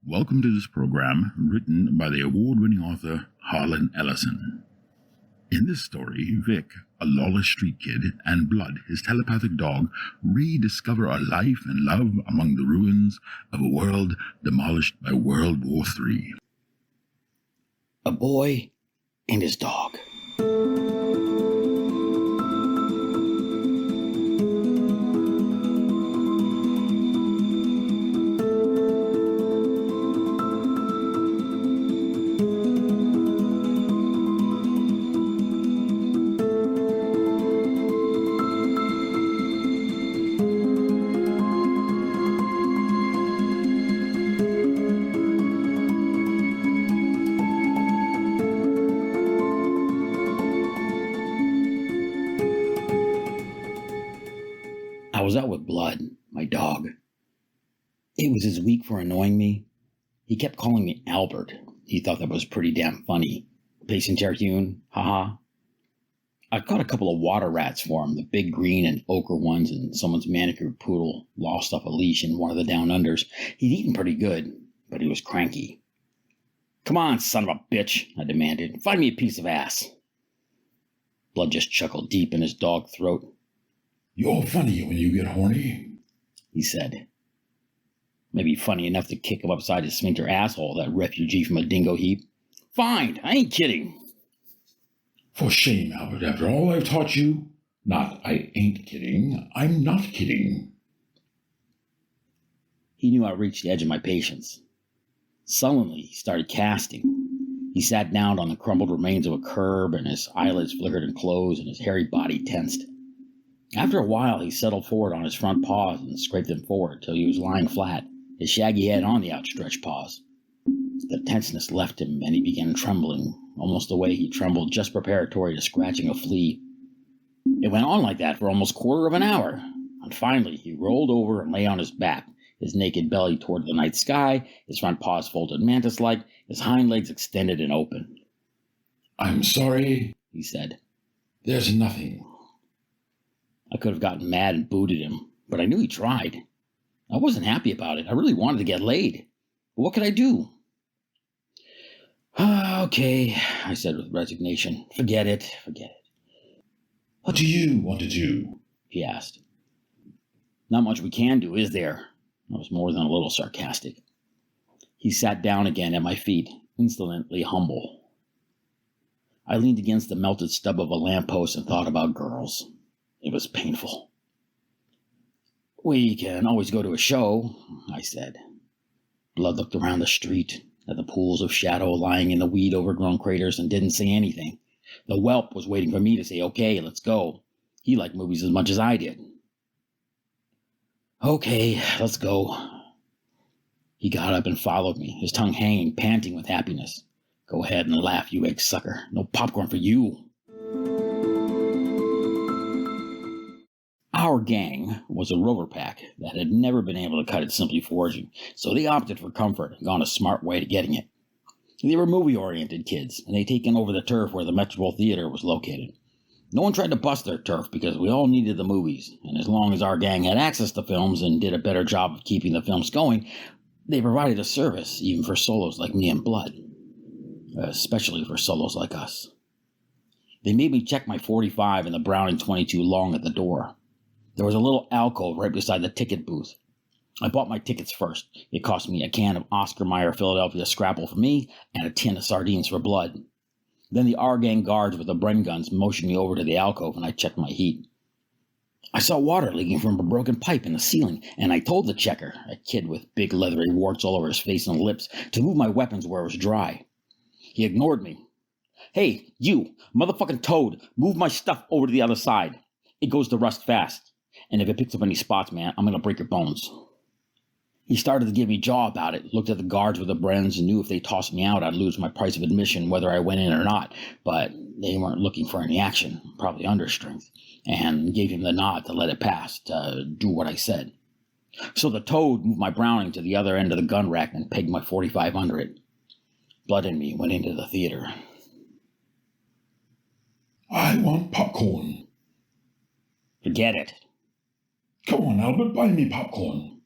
Welcome to this program written by the award-winning author Harlan Ellison. In this story, Vic, a lawless street kid, and Blood, his telepathic dog, rediscover a life and love among the ruins of a world demolished by World War III. A boy and his dog. I was out with Blood, my dog. It was his week for annoying me. He kept calling me Albert. He thought that was pretty damn funny. Pacing Terhune, haha. I caught a couple of water rats for him, the big green and ochre ones, and someone's manicured poodle lost off a leash in one of the down unders. He'd eaten pretty good, but he was cranky. "Come on, son of a bitch," I demanded. "Find me a piece of ass." Blood just chuckled deep in his dog throat. "You're funny when you get horny," he said. Maybe funny enough to kick him upside his sphincter asshole, that refugee from a dingo heap. Fine, I ain't kidding. "For shame, Albert, after all I've taught you. Not I ain't kidding, I'm not kidding." He knew I reached the edge of my patience. Sullenly, he started casting. He sat down on the crumbled remains of a curb, and his eyelids flickered and closed, and his hairy body tensed. After a while, he settled forward on his front paws and scraped them forward till he was lying flat, his shaggy head on the outstretched paws. The tenseness left him, and he began trembling, almost the way he trembled just preparatory to scratching a flea. It went on like that for almost a quarter of an hour, and finally he rolled over and lay on his back, his naked belly toward the night sky, his front paws folded mantis-like, his hind legs extended and open. "I'm sorry," he said. "There's nothing." I could have gotten mad and booted him, but I knew he tried. I wasn't happy about it. I really wanted to get laid. But what could I do? Okay, I said with resignation. Forget it. "What do you want to do?" he asked. Not much we can do, is there? I was more than a little sarcastic. He sat down again at my feet, insolently humble. I leaned against the melted stub of a lamppost and thought about girls. It was painful. "We can always go to a show," I said. Blood looked around the street, at the pools of shadow lying in the weed-overgrown craters, and didn't say anything. The whelp was waiting for me to say, "Okay, let's go." He liked movies as much as I did. "Okay, let's go." He got up and followed me, his tongue hanging, panting with happiness. "Go ahead and laugh, you egg sucker. No popcorn for you." Our gang was a rover pack that had never been able to cut it simply foraging, so they opted for comfort and gone a smart way to getting it. They were movie-oriented kids, and they'd taken over the turf where the Metropole Theater was located. No one tried to bust their turf because we all needed the movies, and as long as our gang had access to films and did a better job of keeping the films going, they provided a service even for solos like me and Blood, especially for solos like us. They made me check my .45 and the Browning .22 long at the door. There was a little alcove right beside the ticket booth. I bought my tickets first. It cost me a can of Oscar Mayer Philadelphia Scrapple for me and a tin of sardines for Blood. Then the R-Gang guards with the Bren guns motioned me over to the alcove, and I checked my heat. I saw water leaking from a broken pipe in the ceiling, and I told the checker, a kid with big leathery warts all over his face and lips, to move my weapons where it was dry. He ignored me. "Hey, you, motherfucking toad, move my stuff over to the other side. It goes to rust fast. And if it picks up any spots, man, I'm going to break your bones." He started to give me jaw about it, looked at the guards with the Brens, and knew if they tossed me out, I'd lose my price of admission whether I went in or not. But they weren't looking for any action, probably under strength, and gave him the nod to let it pass, to do what I said. So the toad moved my Browning to the other end of the gun rack and pegged my .45 under it. Blood and me went into the theater. "I want popcorn." "Forget it." "Come on, Albert, buy me popcorn."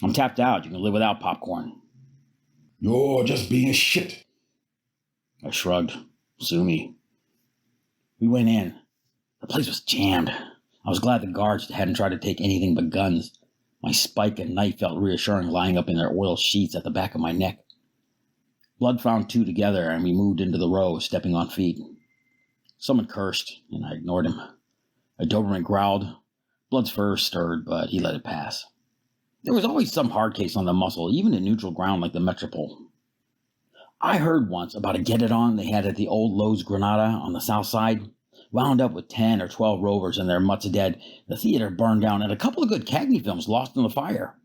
"I'm tapped out. You can live without popcorn." You're just being a shit. I shrugged. Sue me. We went in. The place was jammed. I was glad the guards hadn't tried to take anything but guns. My spike and knife felt reassuring lying up in their oil sheets at the back of my neck. Blood found two together, and we moved into the row, stepping on feet. Someone cursed, and I ignored him. A Doberman growled. Blood's fur stirred, but he let it pass. There was always some hard case on the muscle, even in neutral ground like the Metropole. I heard once about a get-it-on they had at the old Lowe's Granada on the south side. Wound up with 10 or 12 rovers and their mutts dead. The theater burned down, and a couple of good Cagney films lost in the fire.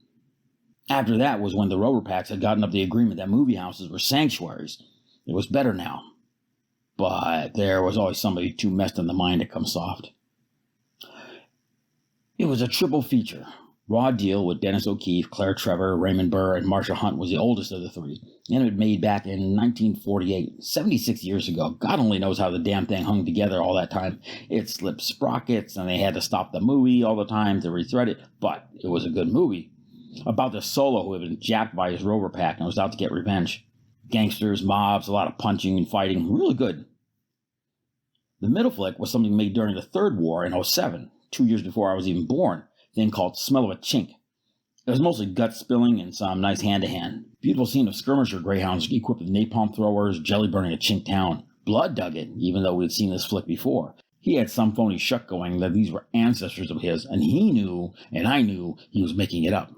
After that was when the rover packs had gotten up the agreement that movie houses were sanctuaries. It was better now. But there was always somebody too messed in the mind to come soft. It was a triple feature. Raw deal with Dennis O'Keefe, Claire Trevor, Raymond Burr, and Marcia Hunt was the oldest of the three, and it was made back in 1948, 76 years ago. God only knows how the damn thing hung together all that time. It slipped sprockets, and they had to stop the movie all the time to rethread it, but it was a good movie. About this solo who had been jacked by his rover pack and was out to get revenge. Gangsters, mobs, a lot of punching and fighting, really good. The middle flick was something made during the Third War in '07, 2 years before I was even born. Thing called Smell of a Chink. It was mostly gut spilling and some nice hand-to-hand. Beautiful scene of skirmisher greyhounds equipped with napalm throwers, jelly burning a Chink town. Blood dug it, even though we'd seen this flick before. He had some phony shuck going that these were ancestors of his, and he knew, and I knew, he was making it up.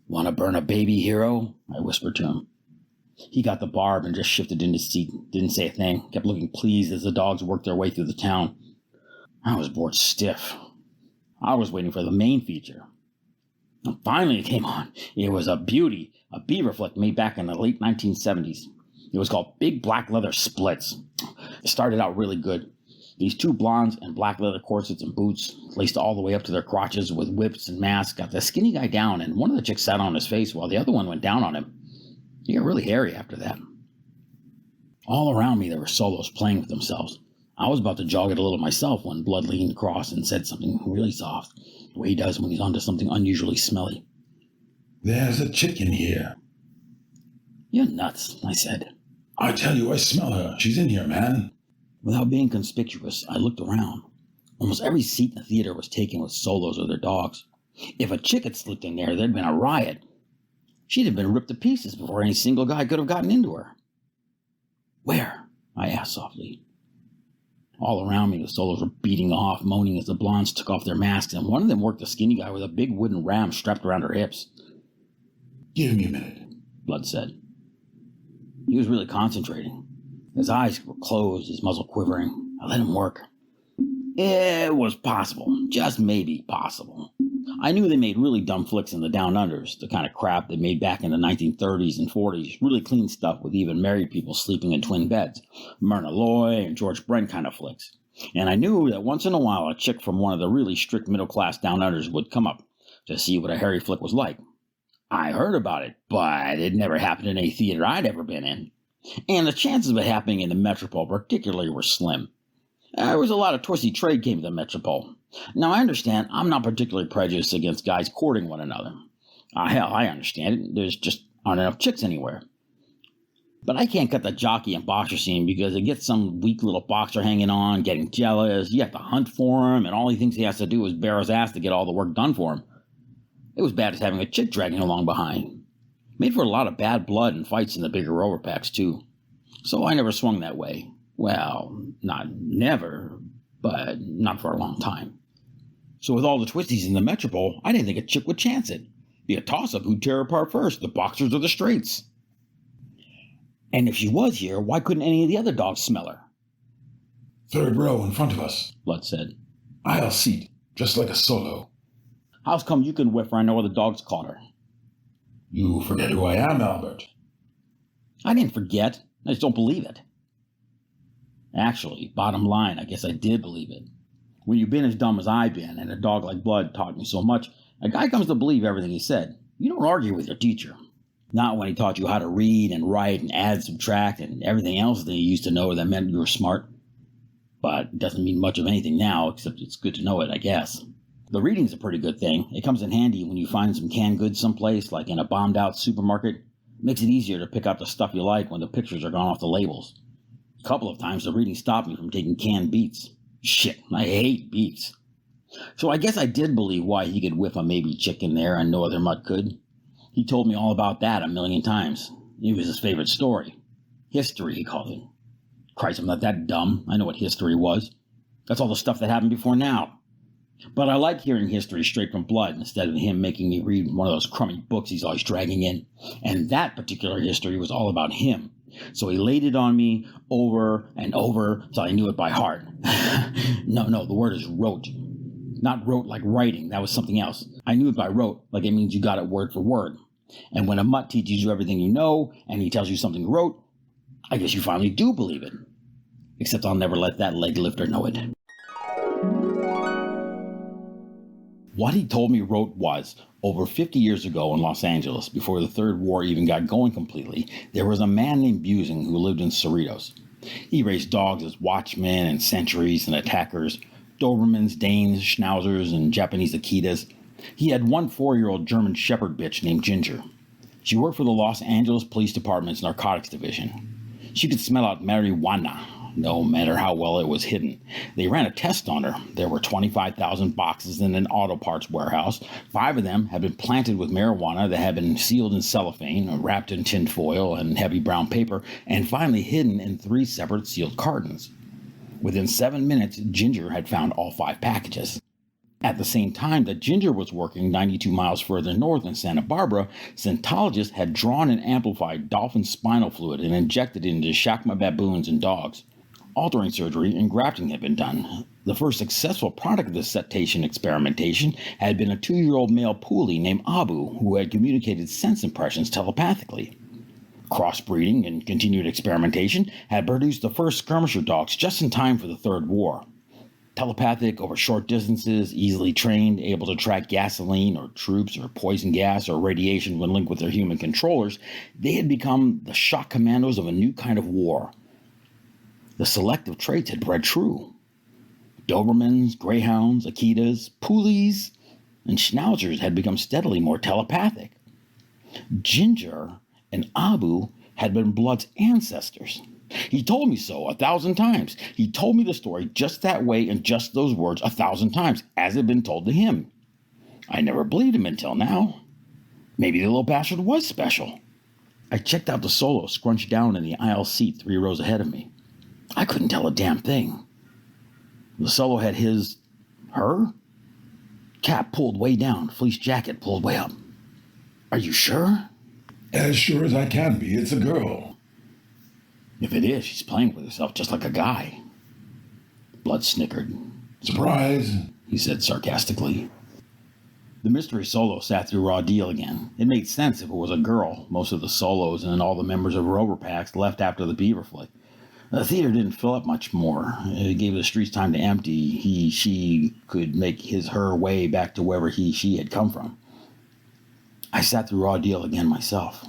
"Want to burn a baby, hero?" I whispered to him. He got the barb and just shifted in his seat, didn't say a thing, kept looking pleased as the dogs worked their way through the town. I was bored stiff. I was waiting for the main feature. And finally it came on. It was a beauty, a beaver flick made back in the late 1970s. It was called Big Black Leather Splits. It started out really good. These two blondes in black leather corsets and boots, laced all the way up to their crotches with whips and masks, got the skinny guy down, and one of the chicks sat on his face while the other one went down on him. He got really hairy after that. All around me there were solos playing with themselves. I was about to jog it a little myself when Blood leaned across and said something really soft, the way he does when he's onto something unusually smelly. "There's a chick in here." "You're nuts," I said. "I tell you, I smell her. She's in here, man." Without being conspicuous, I looked around. Almost every seat in the theater was taken with solos or their dogs. If a chick had slipped in there, there'd been a riot. She'd have been ripped to pieces before any single guy could have gotten into her. "Where?" I asked softly. All around me, the solos were beating off, moaning as the blondes took off their masks, and one of them worked a skinny guy with a big wooden ram strapped around her hips. "Give me a minute," Blood said. He was really concentrating. His eyes were closed, his muzzle quivering. I let him work. It was possible, just maybe possible. I knew they made really dumb flicks in the Down Unders, the kind of crap they made back in the 1930s and 40s, really clean stuff with even married people sleeping in twin beds, Myrna Loy and George Brent kind of flicks. And I knew that once in a while a chick from one of the really strict middle-class Down Unders would come up to see what a hairy flick was like. I heard about it, but it never happened in any theater I'd ever been in. And the chances of it happening in the Metropole particularly were slim. There was a lot of twisty trade came to the Metropole. Now, I understand I'm not particularly prejudiced against guys courting one another. Hell, I understand it. There's just aren't enough chicks anywhere. But I can't cut the jockey and boxer scene because it gets some weak little boxer hanging on, getting jealous. You have to hunt for him, and all he thinks he has to do is bare his ass to get all the work done for him. It was bad as having a chick dragging along behind. Made for a lot of bad blood and fights in the bigger rover packs, too. So I never swung that way. Well, not never, but not for a long time. So with all the twisties in the Metropole, I didn't think a chick would chance it. Be a toss-up who'd tear apart first, the boxers or the straights. And if she was here, why couldn't any of the other dogs smell her? "Third row in front of us," Blood said. "Aisle seat, just like a solo." "How's come you can whiff where I know where the dogs caught her?" "You forget who I am, Albert." "I didn't forget. I just don't believe it." Actually, bottom line, I guess I did believe it. When you've been as dumb as I've been, and a dog like Blood taught me so much, a guy comes to believe everything he said. You don't argue with your teacher. Not when he taught you how to read and write and add, subtract, and everything else that you used to know that meant you were smart. But it doesn't mean much of anything now, except it's good to know it, I guess. The reading's a pretty good thing. It comes in handy when you find some canned goods someplace, like in a bombed-out supermarket. Makes it easier to pick out the stuff you like when the pictures are gone off the labels. A couple of times the reading stopped me from taking canned beets. Shit, I hate beets. So I guess I did believe why he could whip a maybe chicken there and no other mutt could. He told me all about that a million times. It was his favorite story. History, he called it. Christ, I'm not that dumb. I know what history was. That's all the stuff that happened before now. But I like hearing history straight from Blood instead of him making me read one of those crummy books he's always dragging in. And that particular history was all about him. So he laid it on me over and over till I knew it by heart. No, the word is rote. Not rote like writing, that was something else. I knew it by rote, like it means you got it word for word. And when a mutt teaches you everything you know, and he tells you something rote, I guess you finally do believe it. Except I'll never let that leg lifter know it. What he told me rote was, over 50 years ago in Los Angeles, before the Third War even got going completely, there was a man named Busing who lived in Cerritos. He raised dogs as watchmen and sentries and attackers, Dobermans, Danes, Schnauzers, and Japanese Akitas. He had one 4-year-old German Shepherd bitch named Ginger. She worked for the Los Angeles Police Department's Narcotics Division. She could smell out marijuana, no matter how well it was hidden. They ran a test on her. There were 25,000 boxes in an auto parts warehouse. 5 of them had been planted with marijuana that had been sealed in cellophane, wrapped in tin foil and heavy brown paper, and finally hidden in 3 separate sealed cartons. Within 7 minutes, Ginger had found all 5 packages. At the same time that Ginger was working 92 miles further north in Santa Barbara, Scientologists had drawn and amplified dolphin spinal fluid and injected it into Shakma baboons and dogs. Altering surgery and grafting had been done. The first successful product of this cetacean experimentation had been a 2-year-old male puli named Abu, who had communicated sense impressions telepathically. Crossbreeding and continued experimentation had produced the first skirmisher dogs just in time for the Third War. Telepathic over short distances, easily trained, able to track gasoline or troops or poison gas or radiation when linked with their human controllers, they had become the shock commandos of a new kind of war. The selective traits had bred true. Dobermans, Greyhounds, Akitas, Poolies, and Schnauzers had become steadily more telepathic. Ginger and Abu had been Blood's ancestors. He told me so 1,000 times. He told me the story just that way in just those words 1,000 times, as it had been told to him. I never believed him until now. Maybe the little bastard was special. I checked out the solo scrunched down in the aisle seat 3 rows ahead of me. I couldn't tell a damn thing. The solo had her? Cap pulled way down, fleece jacket pulled way up. Are you sure? As sure as I can be, it's a girl. If it is, she's playing with herself just like a guy. Blood snickered. Surprise, he said sarcastically. The mystery solo sat through Raw Deal again. It made sense if it was a girl. Most of the solos and all the members of Rover Packs left after the Beaver flick. The theater didn't fill up much more. It gave the streets time to empty. She could make her way back to wherever she had come from. I sat through Raw Deal again myself.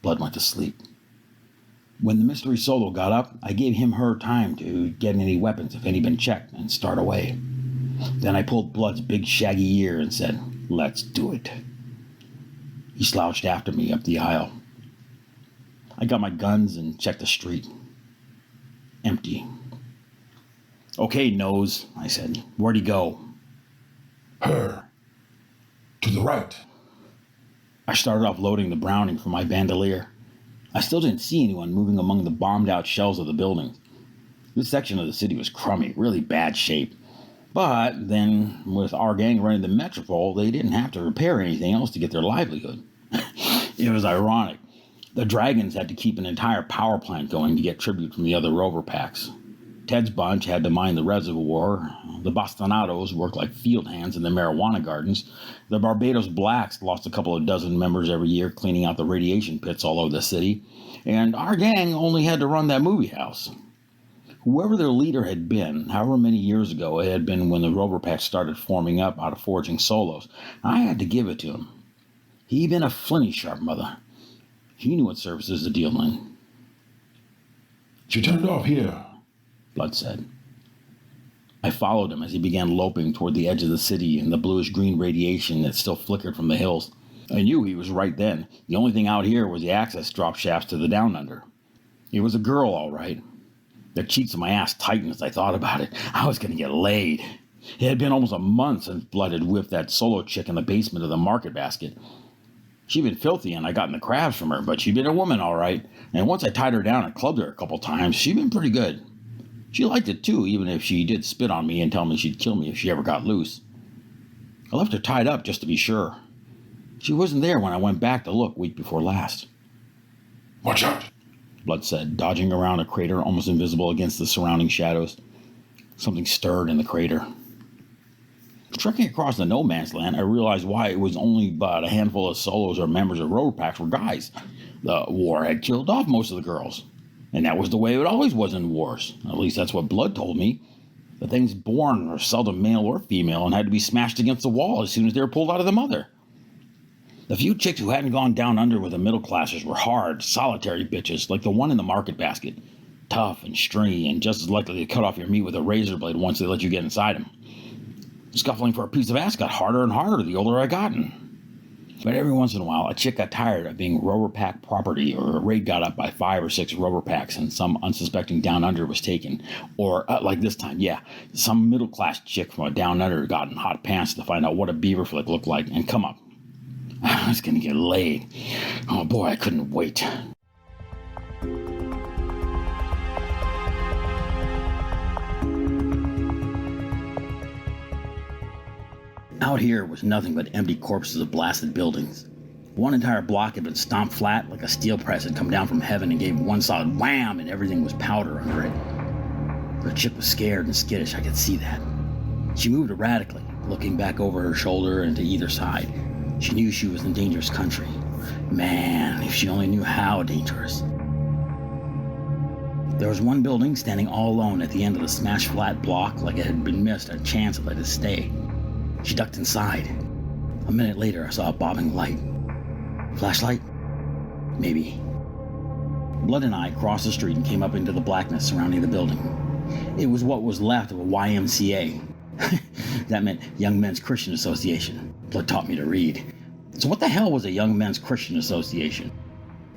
Blood went to sleep. When the mystery solo got up, I gave him her time to get any weapons if any been checked and start away. Then I pulled Blood's big shaggy ear and said, "Let's do it." He slouched after me up the aisle. I got my guns and checked the street. Empty. "Okay, Nose," I said. "Where'd he go?" Her. To the right. I started off loading the Browning from my bandolier. I still didn't see anyone moving among the bombed-out shells of the buildings. This section of the city was crummy, really bad shape. But then, with our gang running the Metropole, they didn't have to repair anything else to get their livelihood. It was ironic. The Dragons had to keep an entire power plant going to get tribute from the other Rover Packs. Ted's bunch had to mine the reservoir. The Bastonados worked like field hands in the marijuana gardens. The Barbados Blacks lost a couple of dozen members every year cleaning out the radiation pits all over the city. And our gang only had to run that movie house. Whoever their leader had been, however many years ago it had been when the Rover Pack started forming up out of forging solos, I had to give it to him. He'd been a flinty sharp mother. He knew what services to deal in. She turned off here, Blood said. I followed him as he began loping toward the edge of the city and the bluish-green radiation that still flickered from the hills. I knew he was right then. The only thing out here was the access drop shafts to the down under. It was a girl, all right. The cheeks of my ass tightened as I thought about it. I was going to get laid. It had been almost a month since Blood had whipped that solo chick in the basement of the market basket. She'd been filthy and I got in the crabs from her, but she'd been a woman, all right. And once I tied her down and clubbed her a couple times, she'd been pretty good. She liked it too, even if she did spit on me and tell me she'd kill me if she ever got loose. I left her tied up just to be sure. She wasn't there when I went back to look week before last. Watch out, Blood said, dodging around a crater almost invisible against the surrounding shadows. Something stirred in the crater. Trekking across the no man's land, I realized why it was only but a handful of solos or members of road packs were guys. The war had killed off most of the girls. And that was the way it always was in wars. At least that's what Blood told me. The things born were seldom male or female and had to be smashed against the wall as soon as they were pulled out of the mother. The few chicks who hadn't gone down under with the middle classers were hard, solitary bitches like the one in the market basket. Tough and stringy and just as likely to cut off your meat with a razor blade once they let you get inside them. Scuffling for a piece of ass got harder and harder the older I gotten. But every once in a while, a chick got tired of being rover pack property, or a raid got up by 5 or 6 rover packs and some unsuspecting down under was taken. Or, like this time, some middle class chick from a down under got in hot pants to find out what a beaver flick looked like and come up. I was gonna get laid. Oh boy, I couldn't wait. Out here was nothing but empty corpses of blasted buildings. One entire block had been stomped flat like a steel press had come down from heaven and gave one solid wham and everything was powder under it. The chick was scared and skittish, I could see that. She moved erratically, looking back over her shoulder and to either side. She knew she was in dangerous country. Man, if she only knew how dangerous. There was one building standing all alone at the end of the smashed flat block like it had been missed a chance to let it stay. She ducked inside. A minute later, I saw a bobbing light. Flashlight? Maybe. Blood and I crossed the street and came up into the blackness surrounding the building. It was what was left of a YMCA. That meant Young Men's Christian Association. Blood taught me to read. So what the hell was a Young Men's Christian Association?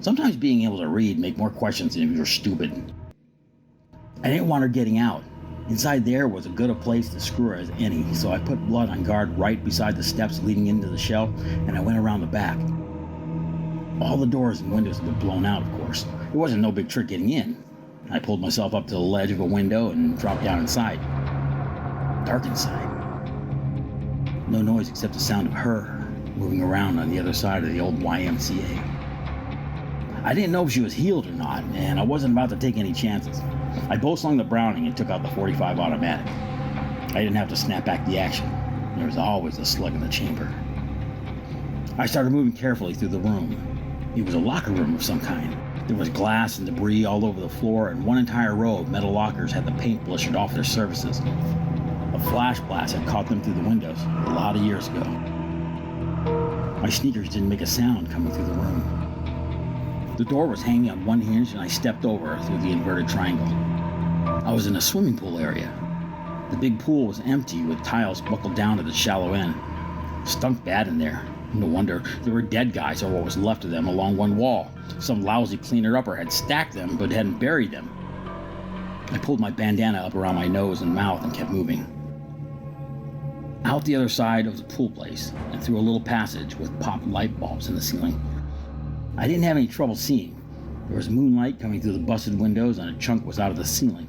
Sometimes being able to read make more questions than if you're stupid. I didn't want her getting out. Inside there was as good a place to screw her as any, so I put Blood on guard right beside the steps leading into the shell, and I went around the back. All the doors and windows had been blown out, of course. It wasn't no big trick getting in. I pulled myself up to the ledge of a window and dropped down inside. Dark inside. No noise except the sound of her moving around on the other side of the old YMCA. I didn't know if she was healed or not, and I wasn't about to take any chances. I bow-slung the Browning and took out the .45 automatic. I didn't have to snap back the action. There was always a slug in the chamber. I started moving carefully through the room. It was a locker room of some kind. There was glass and debris all over the floor, and one entire row of metal lockers had the paint blistered off their surfaces. A flash blast had caught them through the windows a lot of years ago. My sneakers didn't make a sound coming through the room. The door was hanging on one hinge, and I stepped over through the inverted triangle. I was in a swimming pool area. The big pool was empty with tiles buckled down to the shallow end. It stunk bad in there. No wonder there were dead guys, or what was left of them, along one wall. Some lousy cleaner-upper had stacked them but hadn't buried them. I pulled my bandana up around my nose and mouth and kept moving. Out the other side of the pool place and through a little passage with popped light bulbs in the ceiling. I didn't have any trouble seeing. There was moonlight coming through the busted windows and a chunk was out of the ceiling.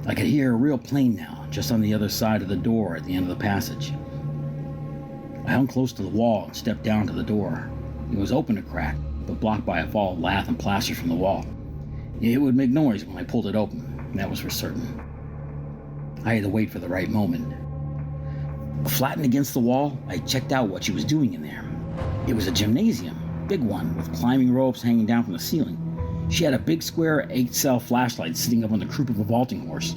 I could hear a real plane now, just on the other side of the door at the end of the passage. I hung close to the wall and stepped down to the door. It was open a crack, but blocked by a fall of lath and plaster from the wall. It would make noise when I pulled it open, that was for certain. I had to wait for the right moment. Flattened against the wall, I checked out what she was doing in there. It was a gymnasium. Big one, with climbing ropes hanging down from the ceiling. She had a big square 8-cell flashlight sitting up on the croup of a vaulting horse.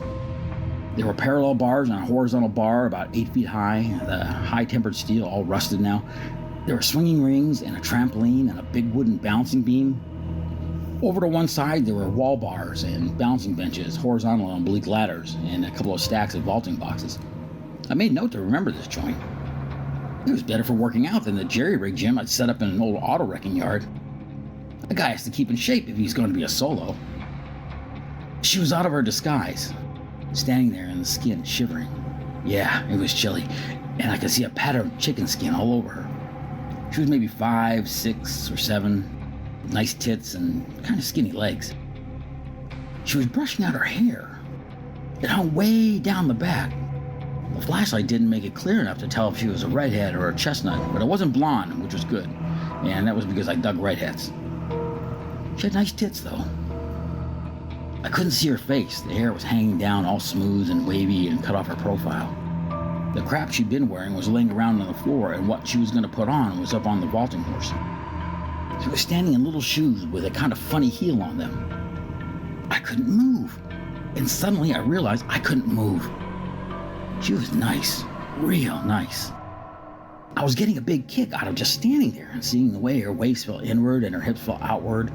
There were parallel bars on a horizontal bar about 8 feet high, the high-tempered steel all rusted now. There were swinging rings and a trampoline and a big wooden bouncing beam. Over to one side there were wall bars and bouncing benches, horizontal and oblique ladders, and a couple of stacks of vaulting boxes. I made note to remember this joint. It was better for working out than the jerry-rig gym I'd set up in an old auto wrecking yard. A guy has to keep in shape if he's going to be a solo. She was out of her disguise, standing there in the skin, shivering. Yeah, it was chilly, and I could see a pattern of chicken skin all over her. She was maybe 5, 6, or 7, nice tits and kind of skinny legs. She was brushing out her hair. It hung way down the back. The flashlight didn't make it clear enough to tell if she was a redhead or a chestnut, but it wasn't blonde, which was good, and that was because I dug redheads. She had nice tits, though. I couldn't see her face. The hair was hanging down all smooth and wavy and cut off her profile. The crap she'd been wearing was laying around on the floor, and what she was going to put on was up on the vaulting horse. She was standing in little shoes with a kind of funny heel on them. I couldn't move, and suddenly I realized I couldn't move. She was nice, real nice. I was getting a big kick out of just standing there and seeing the way her waist fell inward and her hips fell outward,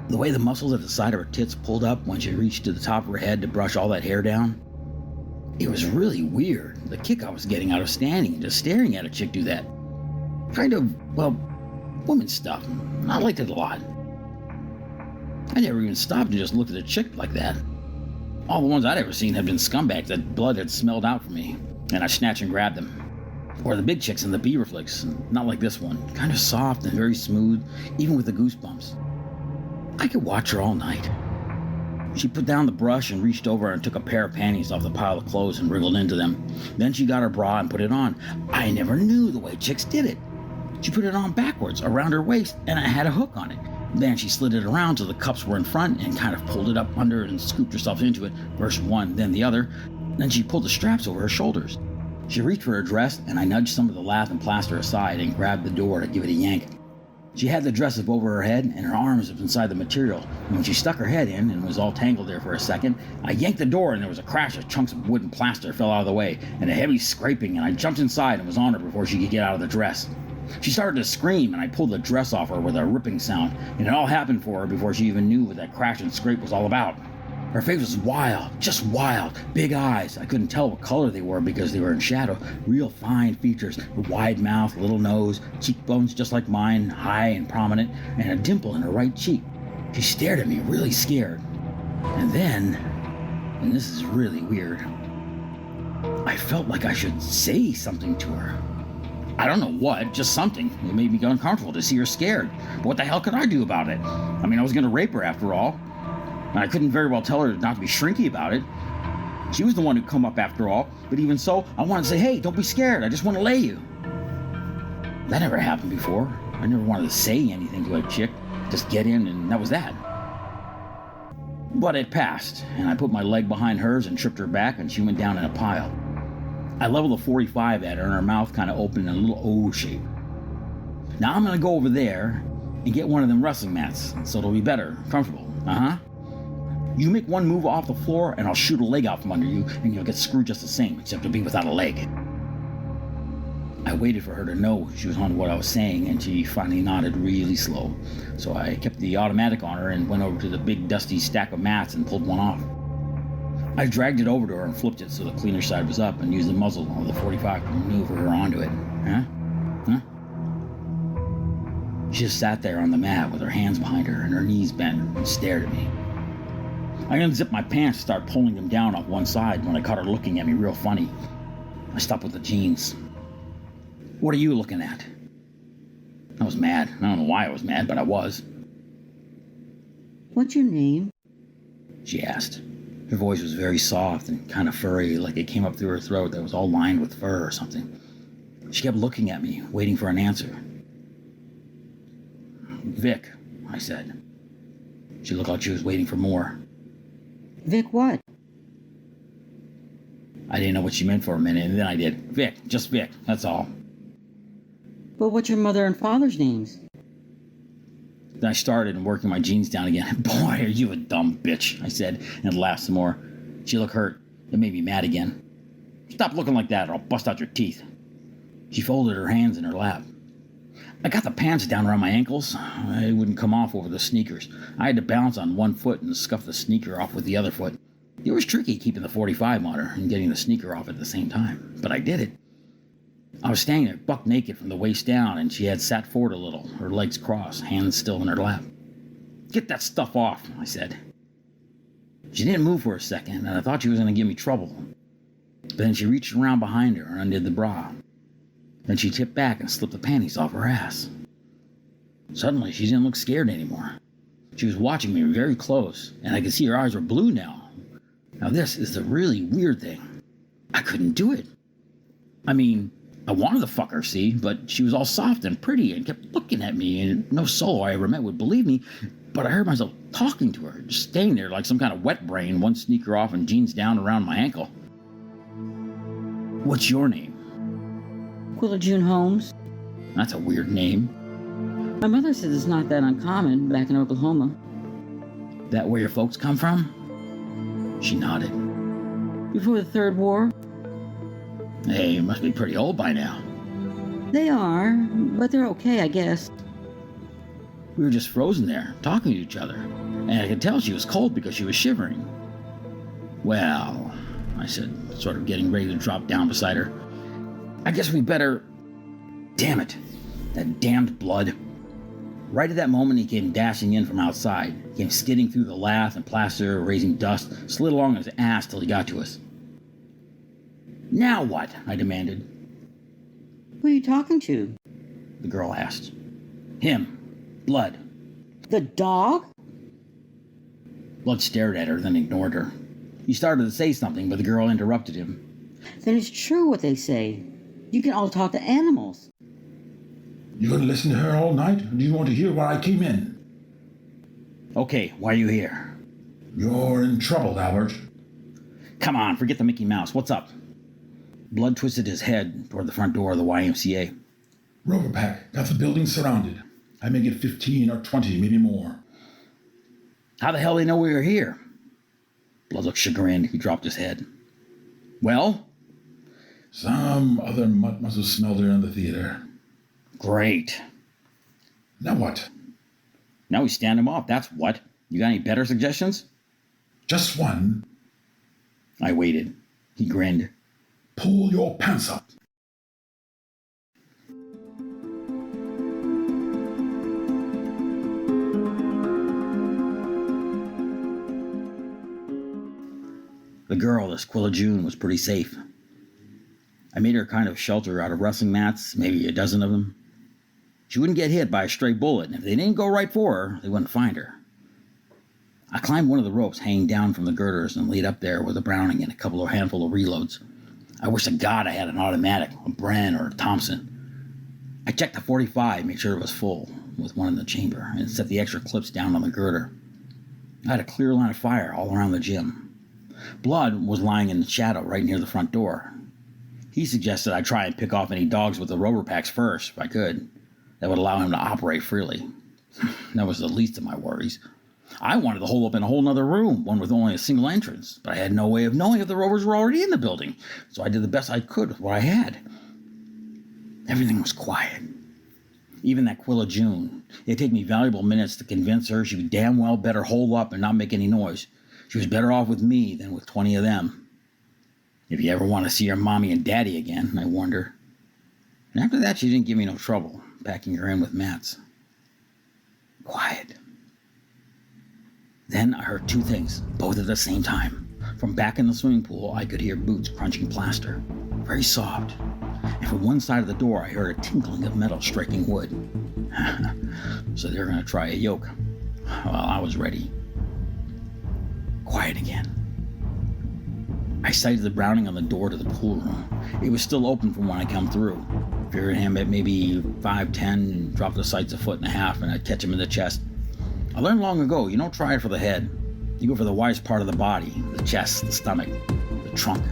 the way the muscles at the side of her tits pulled up when she reached to the top of her head to brush all that hair down. It was really weird, the kick I was getting out of standing and just staring at a chick do that. Kind of, well, woman stuff. I liked it a lot. I never even stopped and just looked at a chick like that. All the ones I'd ever seen had been scumbags that blood had smelled out from me, and I snatched and grabbed them. Or the big chicks in the beaver flicks, not like this one, kind of soft and very smooth, even with the goosebumps. I could watch her all night. She put down the brush and reached over and took a pair of panties off the pile of clothes and wriggled into them. Then she got her bra and put it on. I never knew the way chicks did it. She put it on backwards, around her waist, and I had a hook on it. Then she slid it around till the cups were in front and kind of pulled it up under and scooped herself into it, first one, then the other. Then she pulled the straps over her shoulders. She reached for her dress, and I nudged some of the lath and plaster aside and grabbed the door to give it a yank. She had the dress up over her head, and her arms up inside the material. And when she stuck her head in and was all tangled there for a second, I yanked the door, and there was a crash of chunks of wood and plaster fell out of the way, and a heavy scraping, and I jumped inside and was on her before she could get out of the dress. She started to scream, and I pulled the dress off her with a ripping sound, and it all happened for her before she even knew what that crash and scrape was all about. Her face was wild, just wild, big eyes. I couldn't tell what color they were because they were in shadow. Real fine features, a wide mouth, little nose, cheekbones just like mine, high and prominent, and a dimple in her right cheek. She stared at me really scared. And then, and this is really weird, I felt like I should say something to her. I don't know what, just something. It made me uncomfortable to see her scared. But what the hell could I do about it? I mean, I was going to rape her after all. And I couldn't very well tell her not to be shrinky about it. She was the one who'd come up after all. But even so, I wanted to say, hey, don't be scared. I just want to lay you. That never happened before. I never wanted to say anything to a chick. Just get in, and that was that. But it passed, and I put my leg behind hers and tripped her back, and she went down in a pile. I leveled a 45 at her, and her mouth kind of opened in a little O shape. Now I'm going to go over there and get one of them wrestling mats, so it'll be better, comfortable. You make one move off the floor, and I'll shoot a leg out from under you, and you'll get screwed just the same, except it'll be without a leg. I waited for her to know she was on what I was saying, and she finally nodded really slow. So I kept the automatic on her and went over to the big dusty stack of mats and pulled one off. I dragged it over to her and flipped it so the cleaner side was up and used the muzzle of the 45 to maneuver her onto it. She just sat there on the mat with her hands behind her and her knees bent and stared at me. I unzipped my pants and started pulling them down off one side when I caught her looking at me real funny. I stopped with the jeans. What are you looking at? I was mad. I don't know why I was mad, but I was. What's your name? She asked. Her voice was very soft and kind of furry, like it came up through her throat that was all lined with fur or something. She kept looking at me, waiting for an answer. Vic, I said. She looked like she was waiting for more. Vic what? I didn't know what she meant for a minute, and then I did. Vic, just Vic, that's all. But what's your mother and father's names? Then I started working my jeans down again. Boy, are you a dumb bitch, I said, and laughed some more. She looked hurt. It made me mad again. Stop looking like that or I'll bust out your teeth. She folded her hands in her lap. I got the pants down around my ankles. It wouldn't come off over the sneakers. I had to balance on one foot and scuff the sneaker off with the other foot. It was tricky keeping the 45 on her and getting the sneaker off at the same time, but I did it. I was standing there, buck naked from the waist down, and she had sat forward a little, her legs crossed, hands still in her lap. "Get that stuff off," I said. She didn't move for a second, and I thought she was going to give me trouble. But then she reached around behind her and undid the bra. Then she tipped back and slipped the panties off her ass. Suddenly, she didn't look scared anymore. She was watching me very close, and I could see her eyes were blue now. Now this is the really weird thing. I couldn't do it. I mean, I wanted to fuck her, see, but she was all soft and pretty and kept looking at me, and no soul I ever met would believe me, but I heard myself talking to her, just staying there like some kind of wet brain, one sneaker off and jeans down around my ankle. "What's your name?" Quilla June Holmes. "That's a weird name." My mother says it's not that uncommon back in Oklahoma. "That where your folks come from?" She nodded. Before the Third War? "Hey, you must be pretty old by now." They are, but they're okay, I guess. We were just frozen there, talking to each other, and I could tell she was cold because she was shivering. "Well," I said, sort of getting ready to drop down beside her, "I guess we better..." Damn it, that damned blood. Right at that moment, he came dashing in from outside, came skidding through the lath and plaster, raising dust, slid along his ass till he got to us. "Now what?" I demanded. Who are you talking to? The girl asked. "Him. Blood." The dog? Blood stared at her, then ignored her. He started to say something, but the girl interrupted him. Then it's true what they say. You can all talk to animals. You going to listen to her all night, or do you want to hear why I came in? "Okay, why are you here?" You're in trouble, Albert. "Come on, forget the Mickey Mouse. What's up?" Blood twisted his head toward the front door of the YMCA. Rover Pack got the building surrounded. I may get 15 or 20, maybe more. "How the hell they know we were here?" Blood looked chagrined. He dropped his head. "Well?" Some other mutt must have smelled her in the theater. "Great. Now what? Now we stand him off, that's what. You got any better suggestions?" Just one. I waited. He grinned. Pull your pants up. The girl, this Quilla June, was pretty safe. I made her a kind of shelter out of wrestling mats, maybe a dozen of them. She wouldn't get hit by a stray bullet, and if they didn't go right for her, they wouldn't find her. I climbed one of the ropes hanging down from the girders and laid up there with a Browning and a handful of reloads. I wish to God I had an automatic, a Bren or a Thompson. I checked the 45, made sure it was full, with one in the chamber, and set the extra clips down on the girder. I had a clear line of fire all around the gym. Blood was lying in the shadow right near the front door. He suggested I try and pick off any dogs with the rover packs first, if I could. That would allow him to operate freely. That was the least of my worries. I wanted to hole up in a whole nother room, one with only a single entrance, but I had no way of knowing if the rovers were already in the building, so I did the best I could with what I had. Everything was quiet. Even that Quilla June. It'd take me valuable minutes to convince her she would damn well better hole up and not make any noise. She was better off with me than with 20 of them. If you ever want to see her mommy and daddy again, I warned her. And after that, she didn't give me no trouble, packing her in with mats. Quiet. Then I heard two things, both at the same time. From back in the swimming pool, I could hear boots crunching plaster, very soft. And from one side of the door, I heard a tinkling of metal striking wood. So they were going to try a yoke. Well, I was ready. Quiet again. I sighted the Browning on the door to the pool room. It was still open from when I come through. Figured him at maybe 5'10", and dropped the sights a 1.5 feet, and I'd catch him in the chest. I learned long ago, you don't try it for the head. You go for the widest part of the body, the chest, the stomach, the trunk.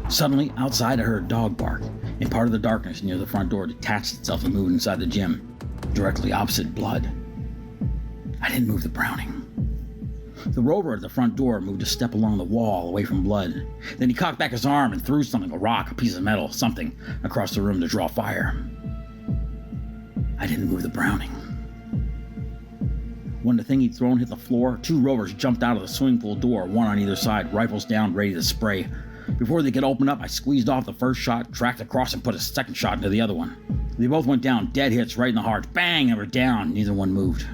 Suddenly, outside I heard a dog bark, and part of the darkness near the front door detached itself and moved inside the gym, directly opposite Blood. I didn't move the Browning. The rover at the front door moved a step along the wall away from Blood. Then he cocked back his arm and threw something, a rock, a piece of metal, something, across the room to draw fire. I didn't move the Browning. When the thing he'd thrown hit the floor, two rovers jumped out of the swimming pool door, one on either side, rifles down, ready to spray. Before they could open up, I squeezed off the first shot, tracked across, and put a second shot into the other one. They both went down, dead hits right in the heart. Bang! They were down. Neither one moved.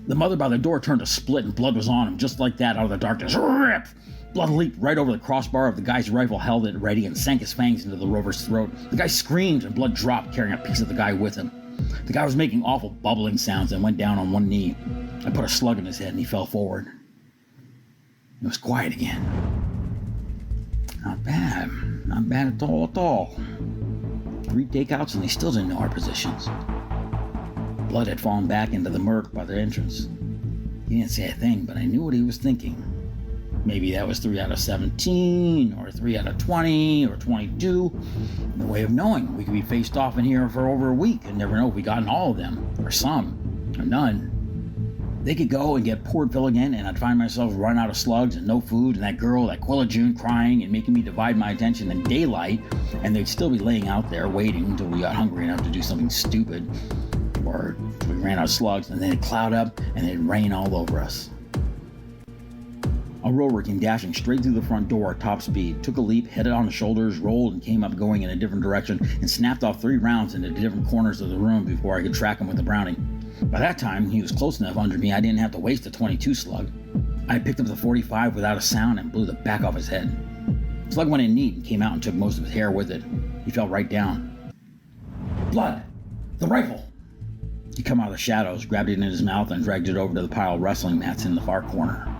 The mother by the door turned to split, and blood was on him, just like that, out of the darkness. Rip! Blood leaped right over the crossbar of the guy's rifle, held it ready, and sank his fangs into the rover's throat. The guy screamed, and blood dropped, carrying a piece of the guy with him. The guy was making awful bubbling sounds and went down on one knee. I put a slug in his head, and he fell forward. It was quiet again. Not bad. Not bad at all. 3 takeouts, and they still didn't know our positions. Blood had fallen back into the murk by the entrance. He didn't say a thing, but I knew what he was thinking. Maybe that was 3 out of 17, or 3 out of 20, or 22. No way of knowing. We could be faced off in here for over a week and never know if we gotten all of them, or some, or none. They could go and get Portville again, and I'd find myself run out of slugs and no food, and that girl, that Quilla June, crying and making me divide my attention in daylight, and they'd still be laying out there waiting until we got hungry enough to do something stupid, or we ran out of slugs, and then it'd cloud up and it'd rain all over us. A rover came dashing straight through the front door at top speed, took a leap, headed on the shoulders, rolled, and came up going in a different direction, and snapped off 3 rounds into different corners of the room before I could track him with the Browning. By that time, he was close enough under me I didn't have to waste a 22 slug. I picked up the 45 without a sound and blew the back off his head. The slug went in neat and came out and took most of his hair with it. He fell right down. Blood! The rifle! He came out of the shadows, grabbed it in his mouth, and dragged it over to the pile of wrestling mats in the far corner.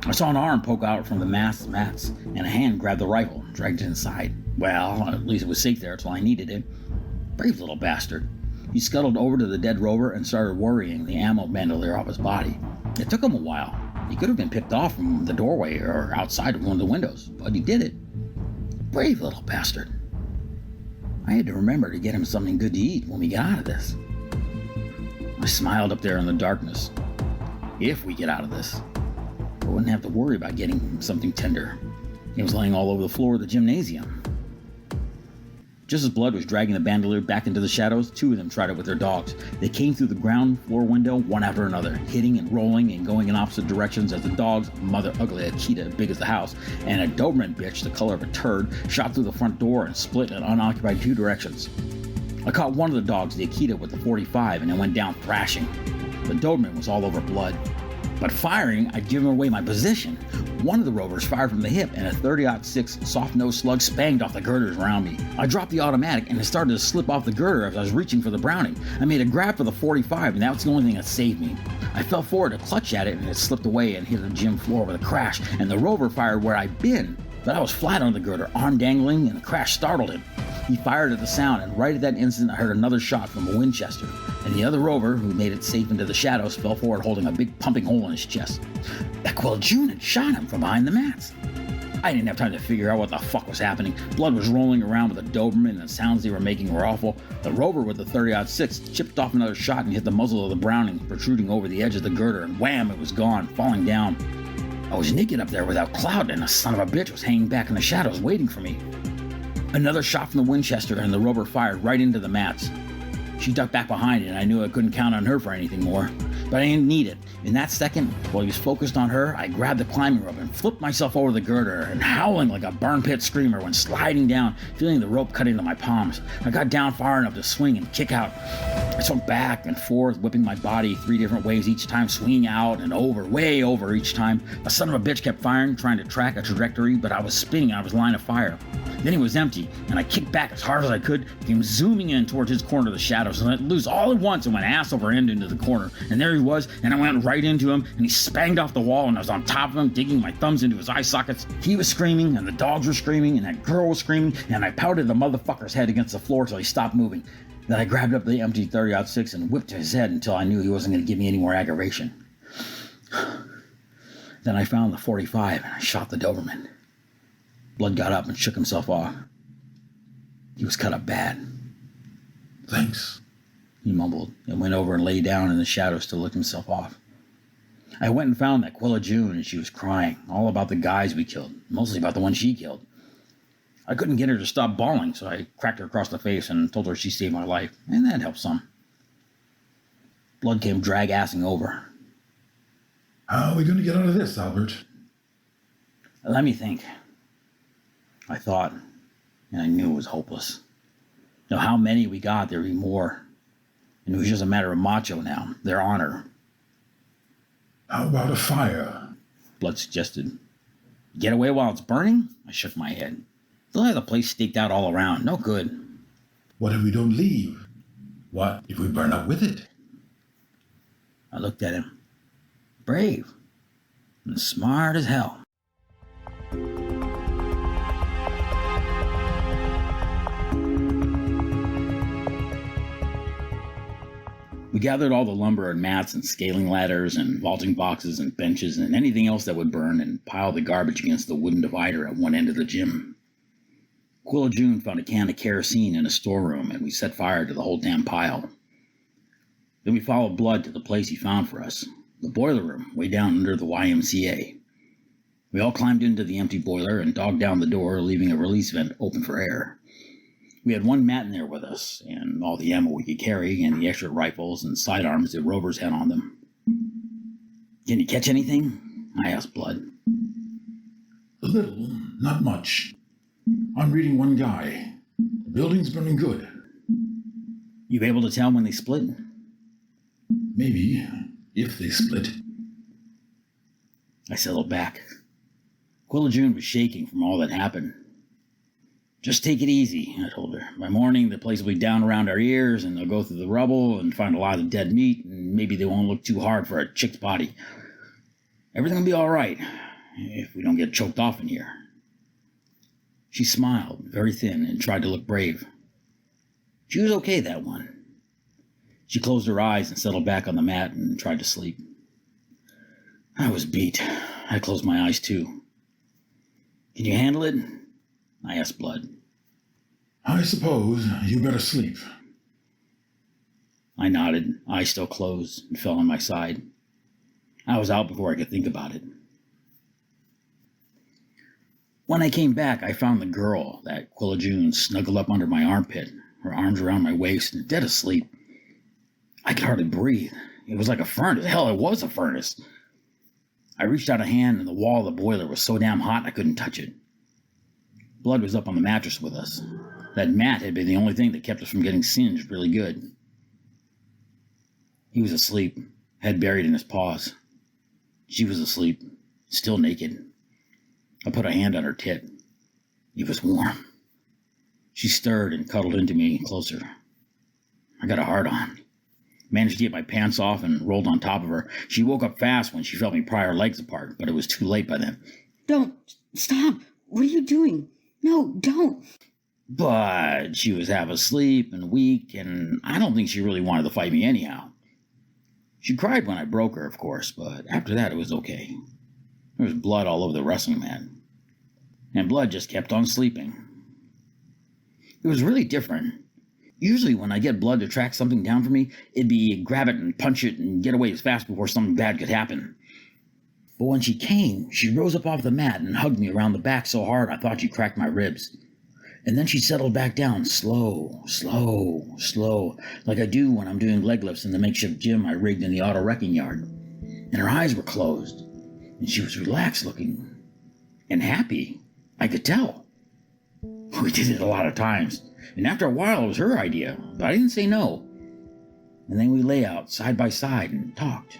I saw an arm poke out from the mats, and a hand grabbed the rifle and dragged it inside. Well, at least it was safe there until I needed it. Brave little bastard. He scuttled over to the dead rover and started worrying the ammo bandolier off his body. It took him a while. He could have been picked off from the doorway or outside of one of the windows, but he did it. Brave little bastard. I had to remember to get him something good to eat when we got out of this. I smiled up there in the darkness. If we get out of this, I wouldn't have to worry about getting something tender. It was laying all over the floor of the gymnasium. Just as Blood was dragging the bandolier back into the shadows, 2 of them tried it with their dogs. They came through the ground floor window one after another, hitting and rolling and going in opposite directions as the dogs, Mother Ugly Akita, big as the house, and a Doberman bitch the color of a turd, shot through the front door and split in unoccupied 2 directions. I caught one of the dogs, the Akita, with the 45, and it went down thrashing. The Doberman was all over Blood. But firing, I'd given away my position. One of the rovers fired from the hip, and a 30-06 soft-nosed slug spanged off the girders around me. I dropped the automatic, and it started to slip off the girder as I was reaching for the Browning. I made a grab for the 45, and that was the only thing that saved me. I fell forward to clutch at it, and it slipped away and hit the gym floor with a crash, and the rover fired where I'd been. But I was flat on the girder, arm dangling, and the crash startled him. He fired at the sound, and right at that instant I heard another shot from a Winchester, and the other rover, who made it safe into the shadows, fell forward holding a big pumping hole in his chest. That Quilla June had shot him from behind the mats. I didn't have time to figure out what the fuck was happening. Blood was rolling around with the Doberman, and the sounds they were making were awful. The rover with the 30-06 chipped off another shot and hit the muzzle of the Browning, protruding over the edge of the girder, and wham, it was gone, falling down. I was naked up there without clout, and the son of a bitch was hanging back in the shadows waiting for me. Another shot from the Winchester, and the rover fired right into the mats. She ducked back behind it, and I knew I couldn't count on her for anything more. But I didn't need it. In that second, while he was focused on her, I grabbed the climbing rope and flipped myself over the girder, and howling like a burn pit screamer went sliding down, feeling the rope cut into my palms. I got down far enough to swing and kick out. I swung back and forth, whipping my body 3 different ways each time, swinging out and over, way over each time. The son of a bitch kept firing, trying to track a trajectory, but I was spinning out of his line of fire. Then he was empty, and I kicked back as hard as I could, came zooming in towards his corner of the shadows, and let loose all at once and went ass over end into the corner. And there he was, and I went right into him, and he spanged off the wall, and I was on top of him, digging my thumbs into his eye sockets. He was screaming, and the dogs were screaming, and that girl was screaming, and I pounded the motherfucker's head against the floor till he stopped moving. Then I grabbed up the empty 30-06 and whipped his head until I knew he wasn't going to give me any more aggravation. Then I found the 45, and I shot the Doberman. Blood got up and shook himself off. He was cut up bad. Thanks, he mumbled, and went over and lay down in the shadows to lick himself off. I went and found that Quilla June, and she was crying, all about the guys we killed, mostly about the one she killed. I couldn't get her to stop bawling, so I cracked her across the face and told her she saved my life, and that helped some. Blood came drag-assing over. How are we going to get out of this, Albert? Let me think. I thought, and I knew it was hopeless. Now, how many we got, there'd be more. And it was just a matter of macho now, their honor. How about a fire? Blood suggested. Get away while it's burning? I shook my head. They'll have the place staked out all around. No good. What if we don't leave? What if we burn up with it? I looked at him. Brave. And smart as hell. We gathered all the lumber and mats and scaling ladders and vaulting boxes and benches and anything else that would burn and piled the garbage against the wooden divider at one end of the gym. Quilla June found a can of kerosene in a storeroom and we set fire to the whole damn pile. Then we followed Blood to the place he found for us, the boiler room way down under the YMCA. We all climbed into the empty boiler and dogged down the door, leaving a release vent open for air. We had one mat in there with us, and all the ammo we could carry, and the extra rifles and sidearms the rovers had on them. Can you catch anything? I asked Blood. A little, not much. I'm reading one guy. The building's burning good. You able to tell when they split? Maybe, if they split. I settled back. Quilla June was shaking from all that happened. Just take it easy, I told her. By morning, the place will be down around our ears, and they'll go through the rubble and find a lot of dead meat, and maybe they won't look too hard for a chick's body. Everything will be all right, if we don't get choked off in here. She smiled, very thin, and tried to look brave. She was okay, that one. She closed her eyes and settled back on the mat and tried to sleep. I was beat. I closed my eyes, too. Can you handle it? I asked Blood. I suppose you better sleep. I nodded, eyes still closed, and fell on my side. I was out before I could think about it. When I came back, I found the girl, that Quilla June, snuggled up under my armpit, her arms around my waist, and dead asleep. I could hardly breathe. It was like a furnace. Hell, it was a furnace. I reached out a hand, and the wall of the boiler was so damn hot I couldn't touch it. Blood was up on the mattress with us. That mat had been the only thing that kept us from getting singed really good. He was asleep, head buried in his paws. She was asleep, still naked. I put a hand on her tit. It was warm. She stirred and cuddled into me closer. I got a hard on. Managed to get my pants off and rolled on top of her. She woke up fast when she felt me pry her legs apart, but it was too late by then. Don't. Stop. What are you doing? No, don't. But she was half asleep and weak, and I don't think she really wanted to fight me anyhow. She cried when I broke her, of course, but after that it was okay. There was blood all over the wrestling mat. And Blood just kept on sleeping. It was really different. Usually when I get Blood to track something down for me, it'd be grab it and punch it and get away as fast before something bad could happen. But when she came, she rose up off the mat and hugged me around the back so hard I thought she'd crack my ribs. And then she settled back down, slow, like I do when I'm doing leg lifts in the makeshift gym I rigged in the auto wrecking yard. And her eyes were closed, and she was relaxed looking, and happy, I could tell. We did it a lot of times, and after a while it was her idea, but I didn't say no. And then we lay out side by side and talked.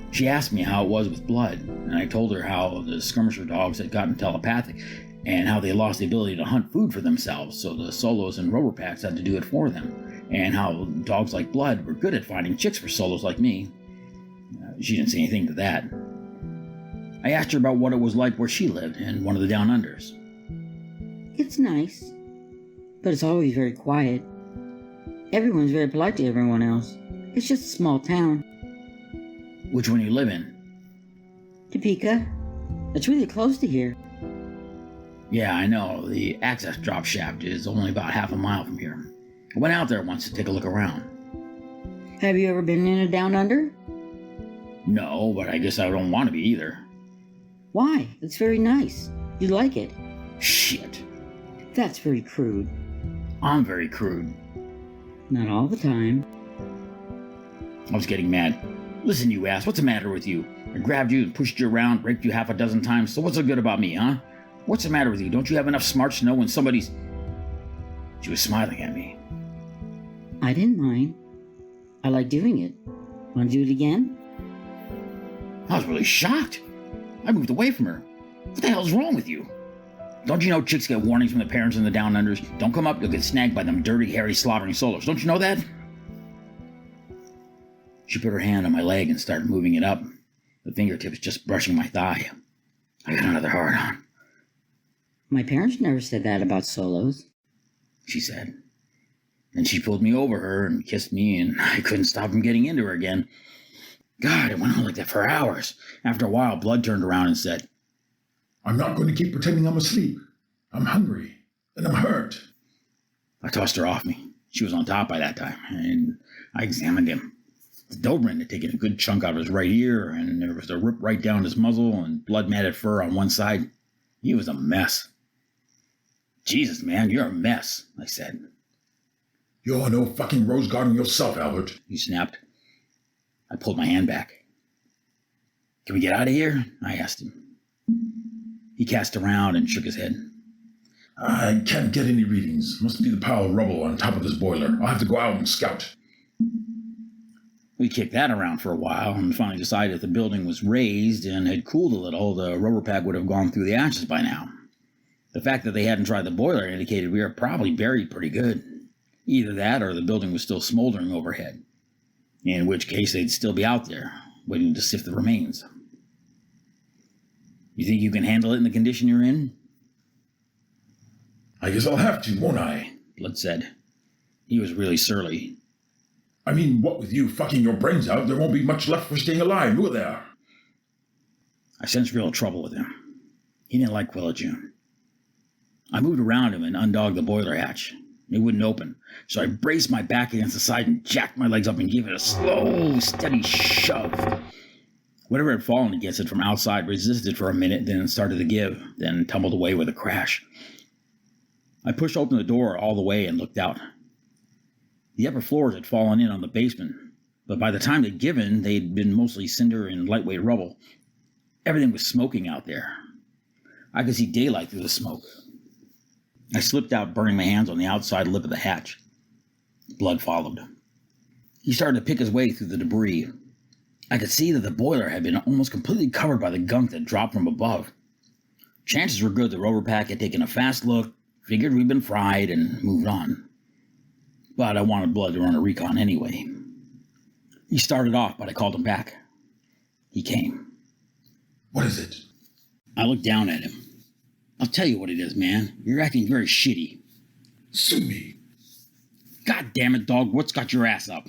She asked me how it was with Blood, and I told her how the skirmisher dogs had gotten telepathic, and how they lost the ability to hunt food for themselves, so the solos and rover packs had to do it for them, and how dogs like Blood were good at finding chicks for solos like me. She didn't say anything to that. I asked her about what it was like where she lived, in one of the down unders. It's nice, but it's always very quiet. Everyone's very polite to everyone else. It's just a small town. Which one you live in? Topeka. It's really close to here. Yeah, I know. The access drop shaft is only about half a mile from here. I went out there once to take a look around. Have you ever been in a down under? No, but I guess I don't want to be either. Why? It's very nice. You'd like it. Shit. That's very crude. I'm very crude. Not all the time. I was getting mad. Listen, you ass, what's the matter with you? I grabbed you and pushed you around, raped you half a dozen times, so what's so good about me, huh? What's the matter with you? Don't you have enough smarts to know when somebody's... She was smiling at me. I didn't mind. I like doing it. Want to do it again? I was really shocked. I moved away from her. What the hell's wrong with you? Don't you know chicks get warnings from the parents in the down unders? Don't come up, you'll get snagged by them dirty, hairy, slobbering solos. Don't you know that? She put her hand on my leg and started moving it up, the fingertips just brushing my thigh. I got another hard on. My parents never said that about solos, she said. Then she pulled me over her and kissed me, and I couldn't stop from getting into her again. God, it went on like that for hours. After a while, Blood turned around and said, I'm not going to keep pretending I'm asleep. I'm hungry, and I'm hurt. I tossed her off me. She was on top by that time, and I examined him. The Doberman had taken a good chunk out of his right ear, and there was a rip right down his muzzle and blood-matted fur on one side. He was a mess. Jesus, man, you're a mess, I said. You're no fucking rose garden yourself, Albert, he snapped. I pulled my hand back. Can we get out of here? I asked him. He cast around and shook his head. I can't get any readings. Must be the pile of rubble on top of this boiler. I'll have to go out and scout. We kicked that around for a while and finally decided if the building was raised and had cooled a little, the rubber pack would have gone through the ashes by now. The fact that they hadn't tried the boiler indicated we were probably buried pretty good. Either that or the building was still smoldering overhead, in which case they'd still be out there, waiting to sift the remains. You think you can handle it in the condition you're in? I guess I'll have to, won't I? Blood said. He was really surly. I mean, what with you fucking your brains out, there won't be much left for staying alive, will there? I sensed real trouble with him. He didn't like Quillajune. I moved around him and undogged the boiler hatch. It wouldn't open, so I braced my back against the side and jacked my legs up and gave it a slow, steady shove. Whatever had fallen against it from outside resisted for a minute, then started to give, then tumbled away with a crash. I pushed open the door all the way and looked out. The upper floors had fallen in on the basement, but by the time they'd given, they'd been mostly cinder and lightweight rubble. Everything was smoking out there. I could see daylight through the smoke. I slipped out, burning my hands on the outside lip of the hatch. Blood followed. He started to pick his way through the debris. I could see that the boiler had been almost completely covered by the gunk that dropped from above. Chances were good the rover pack had taken a fast look, figured we'd been fried, and moved on. But I wanted Blood to run a recon anyway. He started off, but I called him back. He came. What is it? I looked down at him. I'll tell you what it is, man. You're acting very shitty. Sue me. God damn it, dog. What's got your ass up?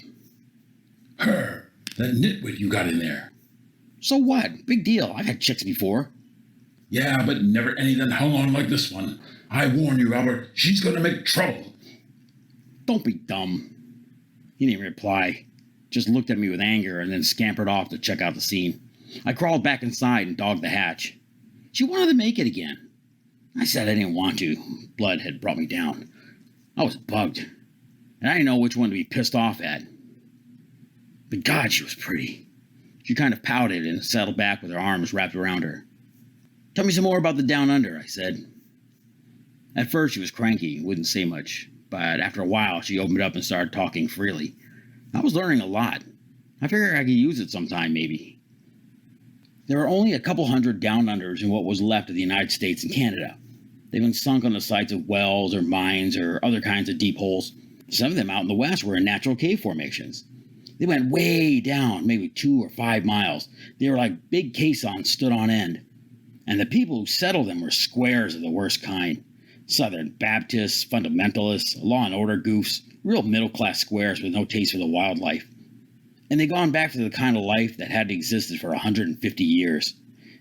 Her. That nitwit you got in there. So what? Big deal. I've had chicks before. Yeah, but never any that hung on like this one. I warn you, Albert, she's gonna make trouble. Don't be dumb. He didn't reply. Just looked at me with anger and then scampered off to check out the scene. I crawled back inside and dogged the hatch. She wanted to make it again. I said I didn't want to. Blood had brought me down. I was bugged, and I didn't know which one to be pissed off at. But God, she was pretty. She kind of pouted and settled back with her arms wrapped around her. Tell me some more about the Down Under, I said. At first she was cranky, wouldn't say much, but after a while she opened up and started talking freely. I was learning a lot. I figured I could use it sometime, maybe. There are only a couple hundred Down Unders in what was left of the United States and Canada. They've been sunk on the sites of wells or mines or other kinds of deep holes. Some of them out in the west were in natural cave formations. They went way down, maybe 2 or 5 miles. They were like big caissons stood on end. And the people who settled them were squares of the worst kind. Southern Baptists, fundamentalists, law and order goofs, real middle-class squares with no taste for the wildlife. And they'd gone back to the kind of life that hadn't existed for 150 years.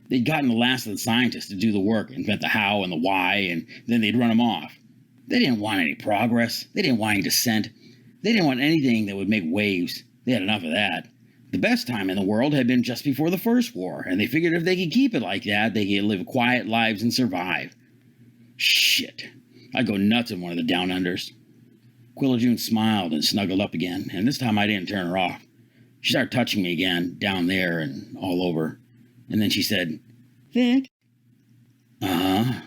They'd gotten the last of the scientists to do the work, invent the how and the why, and then they'd run them off. They didn't want any progress. They didn't want any descent. They didn't want anything that would make waves. They had enough of that. The best time in the world had been just before the First War, and they figured if they could keep it like that, they could live quiet lives and survive. Shit. I'd go nuts in one of the Down Unders. Quillajune smiled and snuggled up again, and this time I didn't turn her off. She started touching me again, down there and all over. And then she said, Vic? Uh-huh.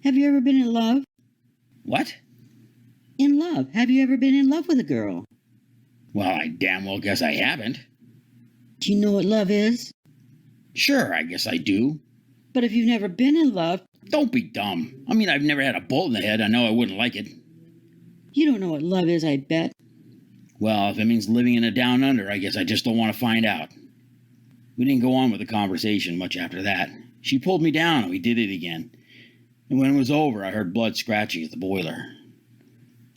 Have you ever been in love? What? In love. Have you ever been in love with a girl? Well, I damn well guess I haven't. Do you know what love is? Sure, I guess I do. But if you've never been in love, Don't be dumb. I mean, I've never had a bolt in the head. I know I wouldn't like it. you don't know what love is, I bet. Well, if it means living in a down under, I guess I just don't want to find out. We didn't go on with the conversation much after that. She pulled me down and we did it again. And when it was over, I heard blood scratching at the boiler.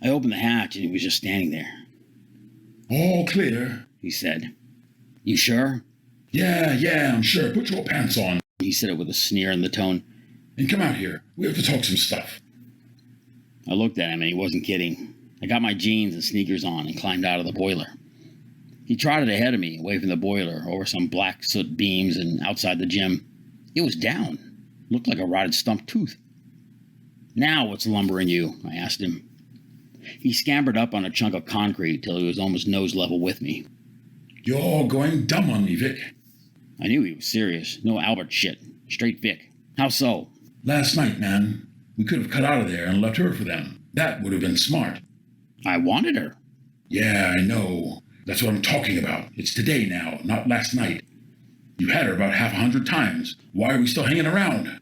I opened the hatch and he was just standing there. All clear. He said, "You sure?" Yeah, I'm sure. Put your pants on. He said it with a sneer in the tone. And come out here. We have to talk some stuff. I looked at him and he wasn't kidding. I got my jeans and sneakers on and climbed out of the boiler. He trotted ahead of me, away from the boiler, over some black soot beams and outside the gym. It was down. Looked like a rotted stump tooth. "Now what's lumbering you?" I asked him. He scampered up on a chunk of concrete till he was almost nose level with me. You're going dumb on me, Vic. I knew he was serious. No Albert shit. Straight Vic. How so? Last night, man, we could have cut out of there and left her for them. That would have been smart. I wanted her. Yeah, I know. That's what I'm talking about. It's today now, not last night. You had her about 100 times. Why are we still hanging around?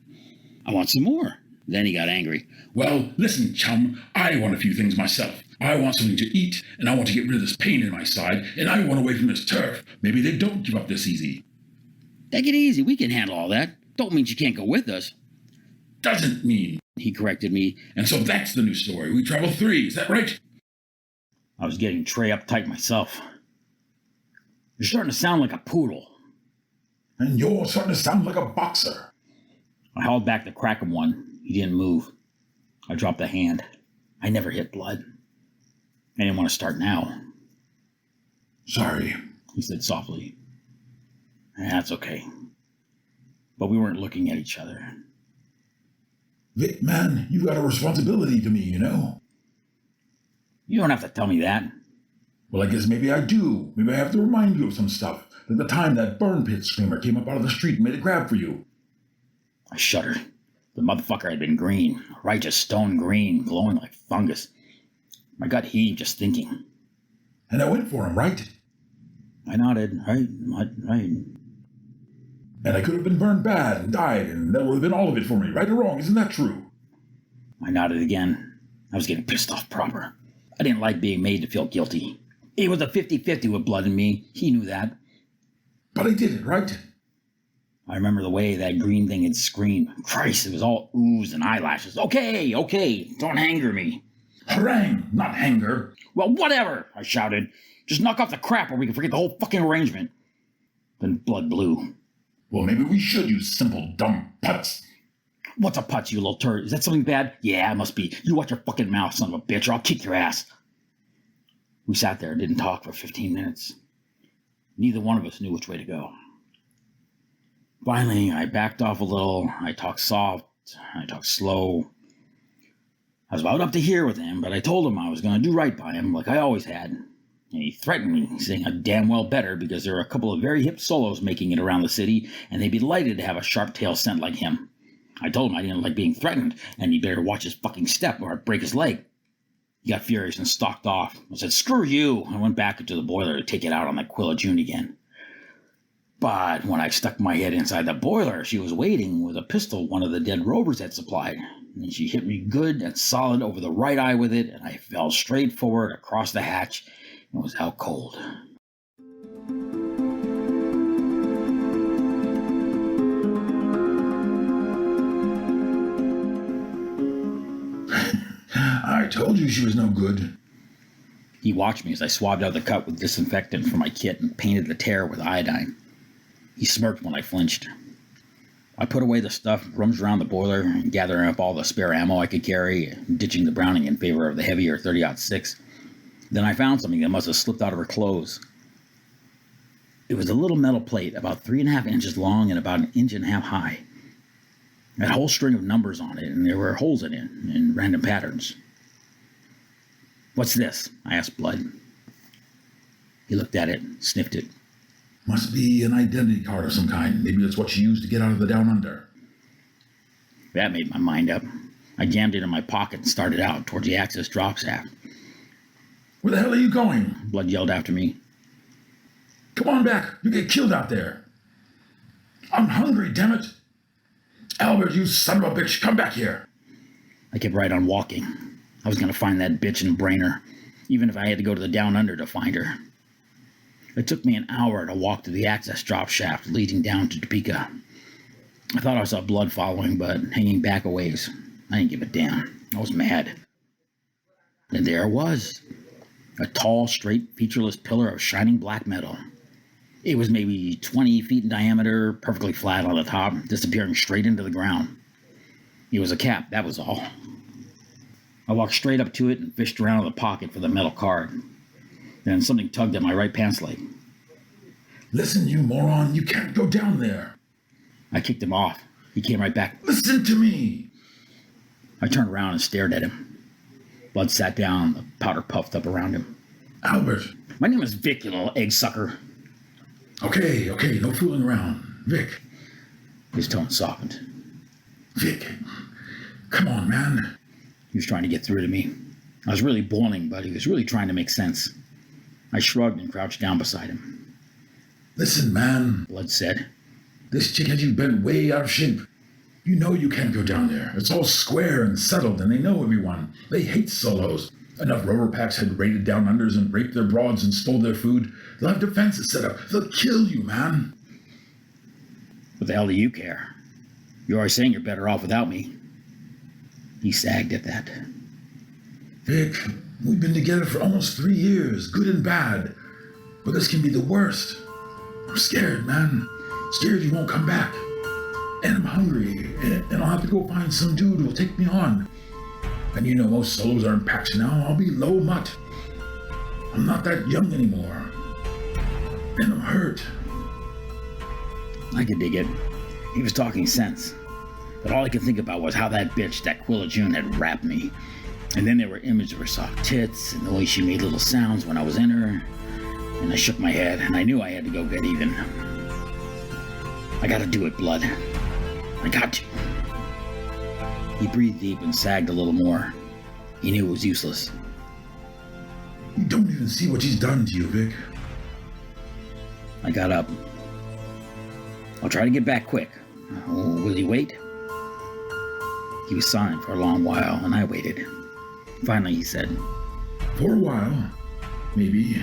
I want some more. Then he got angry. Well, listen, chum, I want a few things myself. I want something to eat, and I want to get rid of this pain in my side, and I want away from this turf. Maybe they don't give up this easy. Take it easy. We can handle all that. Don't mean you can't go with us. Doesn't mean. He corrected me. And so that's the new story. We travel 3, is that right? I was getting Trey uptight myself. You're starting to sound like a poodle. And you're starting to sound like a boxer. I hauled back the crack of one. He didn't move. I dropped the hand. I never hit blood. I didn't want to start now. Sorry, He said softly. That's okay. But we weren't looking at each other. Vic, man, you've got a responsibility to me, you know? You don't have to tell me that. Well, I guess maybe I do. Maybe I have to remind you of some stuff. Like the time that burn pit screamer came up out of the street and made a grab for you. I shuddered. The motherfucker had been green, a righteous stone green, glowing like fungus. My gut heaved just thinking. And I went for him, right? I nodded. Right. And I could have been burned bad and died, and that would have been all of it for me, right or wrong, isn't that true? I nodded again. I was getting pissed off proper. I didn't like being made to feel guilty. It was a 50-50 with blood in me. He knew that. But I did it, right? I remember the way that green thing had screamed. Christ, it was all ooze and eyelashes. Okay, don't anger me. Harangue, not anger. Well, whatever, I shouted. Just knock off the crap or we can forget the whole fucking arrangement. Then blood blew. Well, maybe we should, you simple, dumb putz. What's a putz, you little turd? Is that something bad? Yeah, it must be. You watch your fucking mouth, son of a bitch, or I'll kick your ass. We sat there and didn't talk for 15 minutes. Neither one of us knew which way to go. Finally, I backed off a little. I talked soft. I talked slow. I was about up to here with him, but I told him I was going to do right by him, like I always had. And he threatened me, saying I'd damn well better because there are a couple of very hip solos making it around the city, and they'd be delighted to have a sharp tail scent like him. I told him I didn't like being threatened, and he better watch his fucking step or I'd break his leg. He got furious and stalked off. I said, "Screw you!" I went back into the boiler to take it out on that Quilla June again. But when I stuck my head inside the boiler, she was waiting with a pistol one of the dead rovers had supplied. And she hit me good and solid over the right eye with it, and I fell straight forward across the hatch and was out cold. I told you she was no good. He watched me as I swabbed out the cut with disinfectant from my kit and painted the tear with iodine. He smirked when I flinched. I put away the stuff, rummaged around the boiler, gathering up all the spare ammo I could carry, ditching the Browning in favor of the heavier 30-06. Then I found something that must have slipped out of her clothes. It was a little metal plate about 3.5 inches long and about 1.5 inches high. It had a whole string of numbers on it, and there were holes in it, in random patterns. "What's this?" I asked Blood. He looked at it, sniffed it. Must be an identity card of some kind. Maybe that's what she used to get out of the Down Under. That made my mind up. I jammed it in my pocket and started out towards the access drop shaft. Where the hell are you going? Blood yelled after me. Come on back. You get killed out there. I'm hungry, damn it. Albert, you son of a bitch, come back here. I kept right on walking. I was going to find that bitch and brain her, even if I had to go to the down under to find her. It took me an hour to walk to the access drop shaft leading down to Topeka. I thought I saw blood following, but hanging back a ways. I didn't give a damn. I was mad. And there it was. A tall, straight, featureless pillar of shining black metal. It was maybe 20 feet in diameter, perfectly flat on the top, disappearing straight into the ground. It was a cap, that was all. I walked straight up to it and fished around in the pocket for the metal card. Then something tugged at my right pants leg. Listen, you moron, you can't go down there. I kicked him off. He came right back. Listen to me. I turned around and stared at him. Blood sat down, the powder puffed up around him. Albert. My name is Vic, you little egg sucker. Okay, no fooling around. Vic. His tone softened. Vic, come on, man. He was trying to get through to me. I was really boiling, but he was really trying to make sense. I shrugged and crouched down beside him. Listen, man, Blood said. This chick has you bent way out of shape. You know you can't go down there. It's all square and settled, and they know everyone. They hate solos. Enough rover packs had raided down unders and raped their broads and stole their food. They'll have defenses set up. They'll kill you, man. What the hell do you care? You're always saying you're better off without me. He sagged at that. Vic, we've been together for almost 3 years, good and bad. But this can be the worst. I'm scared, man. Scared you won't come back. And I'm hungry, and I'll have to go find some dude who'll take me on. And you know most solos are in packs now. I'll be low mutt. I'm not that young anymore. And I'm hurt. I could dig it. He was talking sense. But all I could think about was how that bitch, that Quilla June, had wrapped me. And then there were images of her soft tits, and the way she made little sounds when I was in her. And I shook my head, and I knew I had to go get even. I gotta do it, Blood. I got to. He breathed deep and sagged a little more. He knew it was useless. You don't even see what she's done to you, Vic. I got up. I'll try to get back quick. Will you wait? He was silent for a long while, and I waited. Finally, he said, For a while. Maybe.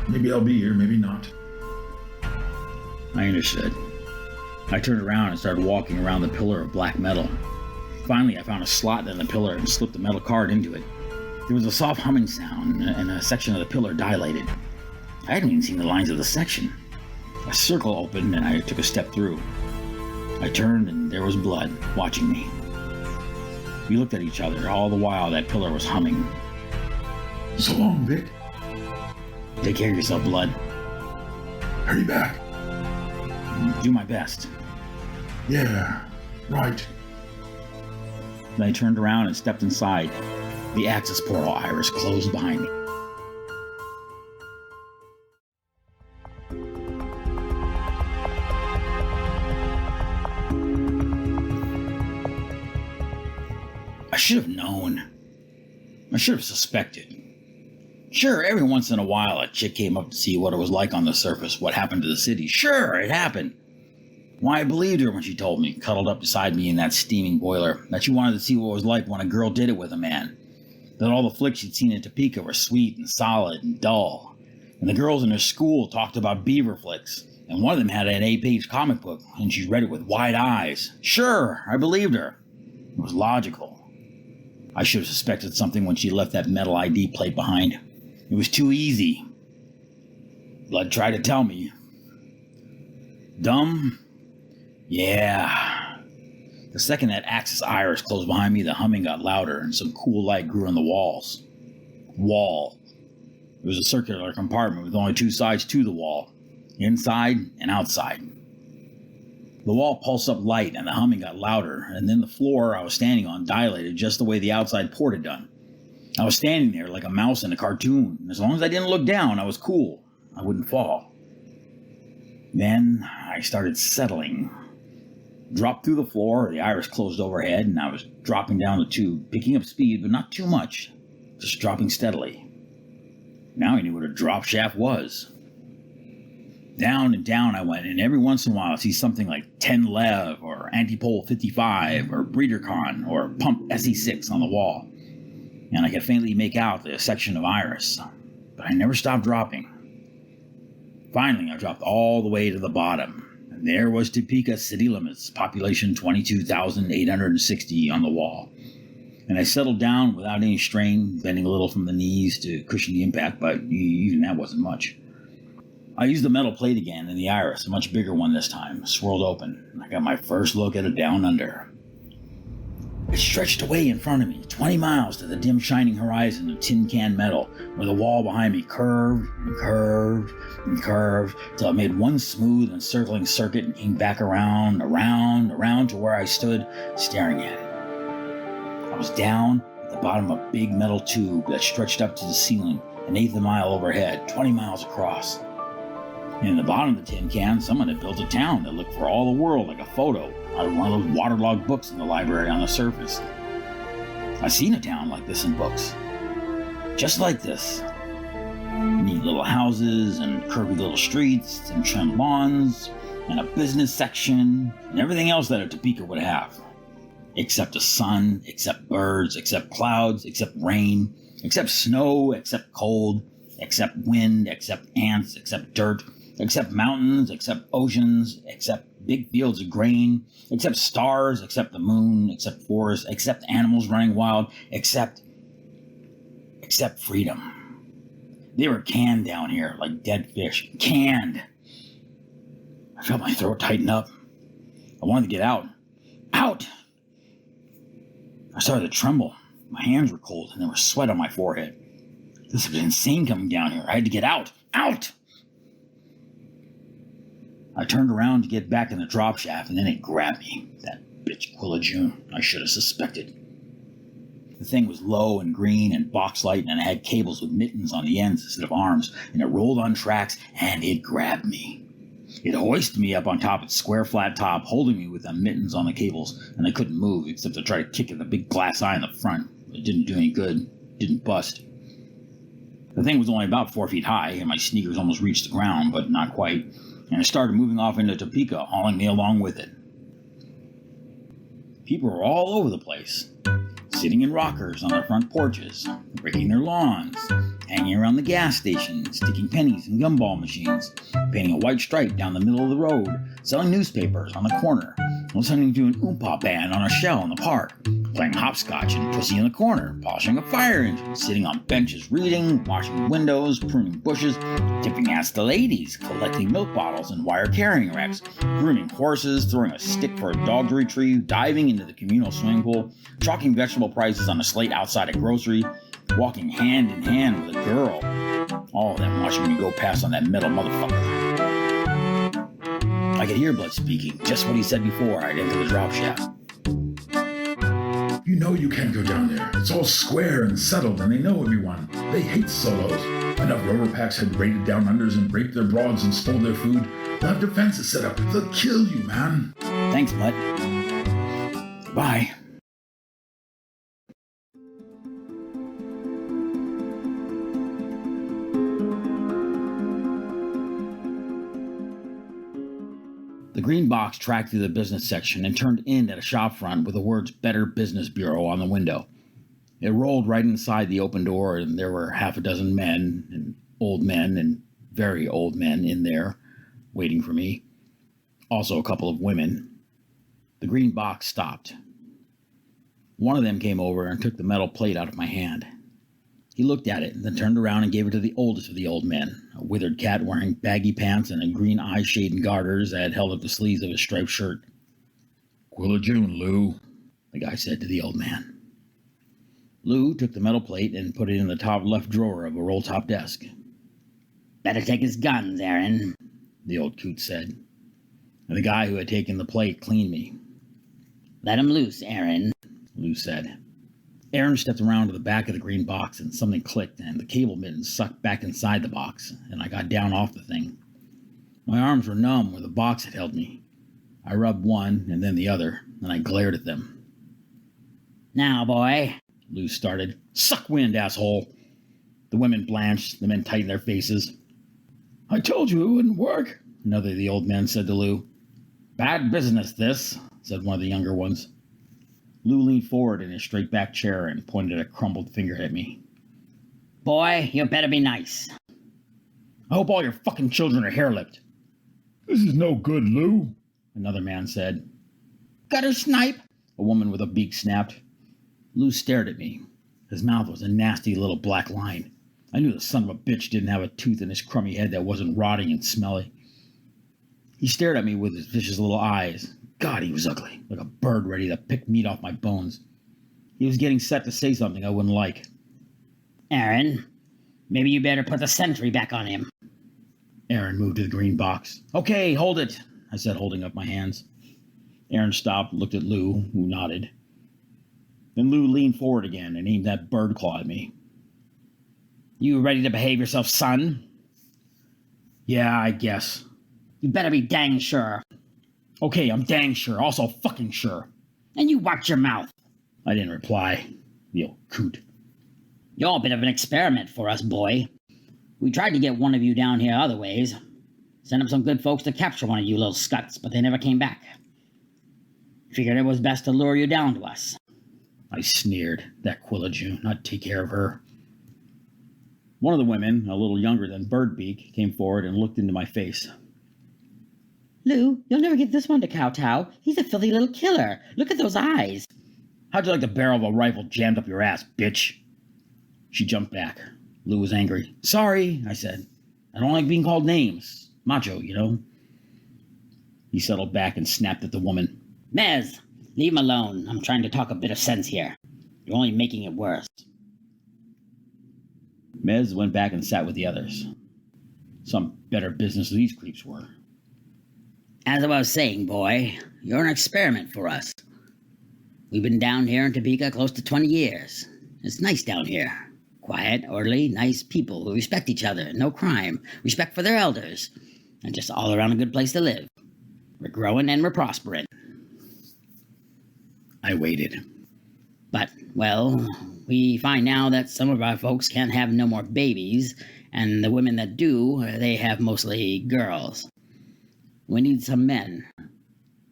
Maybe I'll be here, maybe not. I understood. I turned around and started walking around the pillar of black metal. Finally, I found a slot in the pillar and slipped the metal card into it. There was a soft humming sound, and a section of the pillar dilated. I hadn't even seen the lines of the section. A circle opened, and I took a step through. I turned, and there was Blood, watching me. We looked at each other all the while that pillar was humming. So long, Vic. Take care of yourself, Blood. Hurry back. Do my best. Yeah, right. Then I turned around and stepped inside. The access portal iris closed behind me. I should have known. I should have suspected. Sure, every once in a while a chick came up to see what it was like on the surface, what happened to the city. Sure, it happened. Why, I believed her when she told me, cuddled up beside me in that steaming boiler, that she wanted to see what it was like when a girl did it with a man. That all the flicks she'd seen in Topeka were sweet and solid and dull. And the girls in her school talked about beaver flicks. And one of them had an 8-page comic book, and she read it with wide eyes. Sure, I believed her. It was logical. I should have suspected something when she left that metal ID plate behind. It was too easy. Blood tried to tell me. Dumb? Yeah. The second that access iris closed behind me, the humming got louder and some cool light grew on the walls. Wall. It was a circular compartment with only 2 sides to the wall, inside and outside. The wall pulsed up light and the humming got louder, and then the floor I was standing on dilated just the way the outside port had done. I was standing there like a mouse in a cartoon, and as long as I didn't look down, I was cool. I wouldn't fall. Then I started settling. dropped through the floor, the iris closed overhead, and I was dropping down the tube, picking up speed, but not too much, just dropping steadily. Now I knew what a drop shaft was. Down and down I went, and every once in a while I see something like 10 Lev, or Antipole 55, or BreederCon, or Pump SE6 on the wall, and I could faintly make out the section of iris, but I never stopped dropping. Finally, I dropped all the way to the bottom, and there was Topeka city limits, population 22,860 on the wall. And I settled down without any strain, bending a little from the knees to cushion the impact, but even that wasn't much. I used the metal plate again in the iris, a much bigger one this time, swirled open, and I got my first look at it down under. It stretched away in front of me, 20 miles to the dim shining horizon of tin can metal, where the wall behind me curved and curved and curved, till it made one smooth and circling circuit and came back around to where I stood, staring at it. I was down at the bottom of a big metal tube that stretched up to the ceiling, an eighth of a mile overhead, 20 miles across. And in the bottom of the tin can, someone had built a town that looked for all the world like a photo out of one of those waterlogged books in the library on the surface. I've seen a town like this in books. Just like this. Neat little houses and curvy little streets and trimmed lawns and a business section and everything else that a Topeka would have. Except a sun, except birds, except clouds, except rain, except snow, except cold, except wind, except ants, except dirt, except mountains, except oceans, except big fields of grain, except stars, except the moon, except forests, except animals running wild, except freedom. They were canned down here like dead fish. Canned. I felt my throat tighten up. I wanted to get out. Out! I started to tremble. My hands were cold and there was sweat on my forehead. This was insane coming down here. I had to get out. Out! I turned around to get back in the drop shaft, and then it grabbed me. That bitch Quilla June. I should have suspected. The thing was low and green and box-light, and it had cables with mittens on the ends instead of arms, and it rolled on tracks, and it grabbed me. It hoisted me up on top its square flat top, holding me with the mittens on the cables, and I couldn't move except to try to kick at the big glass eye in the front. It didn't do any good. It didn't bust. The thing was only about 4 feet high, and my sneakers almost reached the ground, but not quite, and it started moving off into Topeka, hauling me along with it. People were all over the place, sitting in rockers on their front porches, raking their lawns, hanging around the gas station, sticking pennies in gumball machines, painting a white stripe down the middle of the road, selling newspapers on the corner, listening to an oompa band on a shell in the park, playing hopscotch and pussy in the corner, polishing a fire engine, sitting on benches reading, washing windows, pruning bushes, tipping ass to ladies, collecting milk bottles and wire carrying racks, grooming horses, throwing a stick for a dog to retrieve, diving into the communal swimming pool, chalking vegetable prices on a slate outside a grocery, walking hand in hand with a girl, all of them watching me go past on that metal motherfucker. I could hear Blood speaking, just what he said before I'd enter the drop shaft. You know you can't go down there. It's all square and settled, and they know everyone. They hate solos. Enough rover packs had raided down unders and raped their broads and stole their food. They'll have defenses set up. They'll kill you, man. Thanks, Mutt. Bye. The green box tracked through the business section and turned in at a shop front with the words Better Business Bureau on the window. It rolled right inside the open door, and there were half a dozen men and very old men in there waiting for me. Also a couple of women. The green box stopped. One of them came over and took the metal plate out of my hand. He looked at it and then turned around and gave it to the oldest of the old men, a withered cat wearing baggy pants and a green eye shade and garters that held up the sleeves of his striped shirt. Quilla June, Lou, the guy said to the old man. Lou took the metal plate and put it in the top left drawer of a roll-top desk. Better take his guns, Aaron, the old coot said. And the guy who had taken the plate cleaned me. Let him loose, Aaron, Lou said. Aaron stepped around to the back of the green box and something clicked and the cable mittens sucked back inside the box and I got down off the thing. My arms were numb where the box had held me. I rubbed one and then the other, and I glared at them. Now, boy, Lou started. Suck wind, asshole. The women blanched, the men tightened their faces. I told you it wouldn't work, another of the old men said to Lou. Bad business, this, said one of the younger ones. Lou leaned forward in his straight-back chair and pointed a crumpled finger at me. Boy, you better be nice. I hope all your fucking children are hair-lipped. This is no good, Lou, Another man said. Gutter snipe, A woman with a beak snapped. Lou stared at me. His mouth was a nasty little black line. I knew the son of a bitch didn't have a tooth in his crummy head that wasn't rotting and smelly. He stared at me with his vicious little eyes. God, he was ugly, like a bird ready to pick meat off my bones. He was getting set to say something I wouldn't like. Aaron, maybe you better put the sentry back on him. Aaron moved to the green box. Okay, hold it, I said, holding up my hands. Aaron stopped, looked at Lou, who nodded. Then Lou leaned forward again and aimed that bird claw at me. You ready to behave yourself, son? Yeah, I guess. You better be dang sure. Okay, I'm dang sure, also fucking sure. And you watch your mouth. I didn't reply. The old coot. You're a bit of an experiment for us, boy. We tried to get one of you down here other ways. Sent up some good folks to capture one of you little scuts, but they never came back. Figured it was best to lure you down to us. I sneered. That Quillajune, I'd take care of her. One of the women, a little younger than Birdbeak, came forward and looked into my face. Lou, you'll never get this one to kowtow. He's a filthy little killer. Look at those eyes. How'd you like the barrel of a rifle jammed up your ass, bitch? She jumped back. Lou was angry. Sorry, I said. I don't like being called names. Macho, you know. He settled back and snapped at the woman. Mez, leave him alone. I'm trying to talk a bit of sense here. You're only making it worse. Mez went back and sat with the others. Some better business these creeps were. As I was saying, boy, you're an experiment for us. We've been down here in Topeka close to 20 years. It's nice down here. Quiet, orderly, nice people who respect each other, no crime, respect for their elders, and just all around a good place to live. We're growing and we're prospering. I waited. But, well, we find now that some of our folks can't have no more babies, and the women that do, they have mostly girls. We need some men.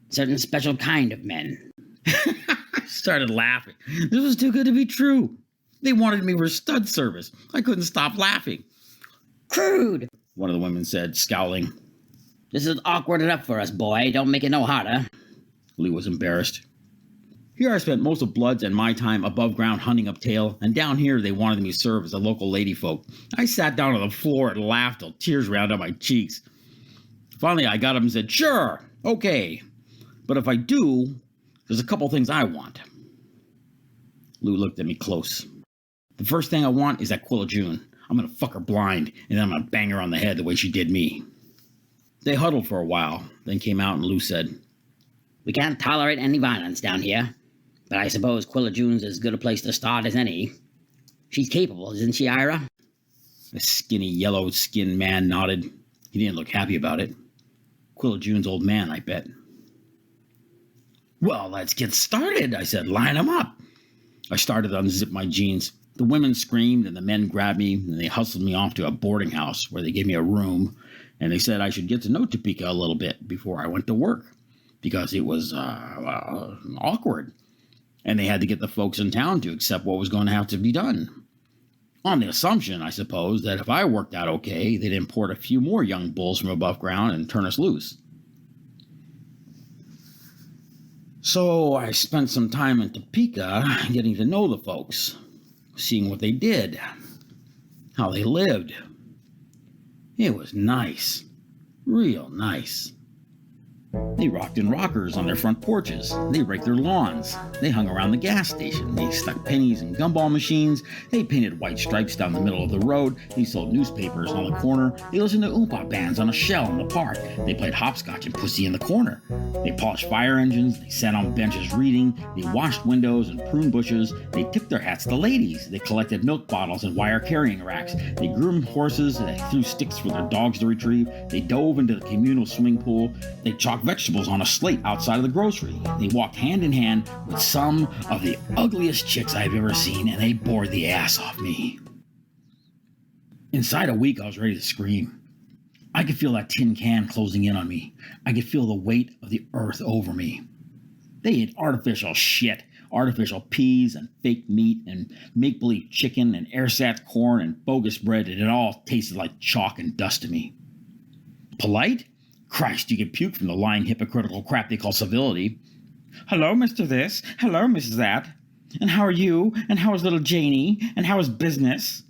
Certain special kind of men. I started laughing. This was too good to be true. They wanted me for stud service. I couldn't stop laughing. Crude, one of the women said, scowling. This is awkward enough for us, boy. Don't make it no harder. Lou was embarrassed. Here I spent most of Blood's and my time above ground hunting up tail, and down here they wanted me to serve as a local ladyfolk. I sat down on the floor and laughed till tears ran down my cheeks. Finally, I got up and said, sure, okay. But if I do, there's a couple things I want. Lou looked at me close. The first thing I want is that Quillajune. I'm going to fuck her blind, and then I'm going to bang her on the head the way she did me. They huddled for a while, then came out and Lou said, We can't tolerate any violence down here, but I suppose Quillajune's as good a place to start as any. She's capable, isn't she, Ira? The skinny, yellow-skinned man nodded. He didn't look happy about it. Quillajune's old man, I bet. Well, let's get started, I said. Line 'em up. I started to unzip my jeans. The women screamed and the men grabbed me and they hustled me off to a boarding house where they gave me a room and they said I should get to know Topeka a little bit before I went to work because it was awkward. And they had to get the folks in town to accept what was going to have to be done. On the assumption, I suppose, that if I worked out okay, they'd import a few more young bulls from above ground and turn us loose. So I spent some time in Topeka getting to know the folks, seeing what they did, how they lived. It was nice, real nice. They rocked in rockers on their front porches. They raked their lawns. They hung around the gas station. They stuck pennies in gumball machines. They painted white stripes down the middle of the road. They sold newspapers on the corner. They listened to oompa bands on a shell in the park. They played hopscotch and pussy in the corner. They polished fire engines. They sat on benches reading. They washed windows and pruned bushes. They tipped their hats to ladies. They collected milk bottles and wire carrying racks. They groomed horses. They threw sticks for their dogs to retrieve. They dove into the communal swimming pool. They chalked vegetables on a slate outside of the grocery. They walked hand in hand with some of the ugliest chicks I've ever seen, and they bored the ass off me. Inside a week, I was ready to scream. I could feel that tin can closing in on me. I could feel the weight of the earth over me. They ate artificial shit, artificial peas and fake meat and make-believe chicken and ersatz corn and bogus bread, and it all tasted like chalk and dust to me. Polite? Christ, you could puke from the lying hypocritical crap they call civility. Hello, Mr. This. Hello, Mrs. That. And how are you? And how is little Janie? And how is business?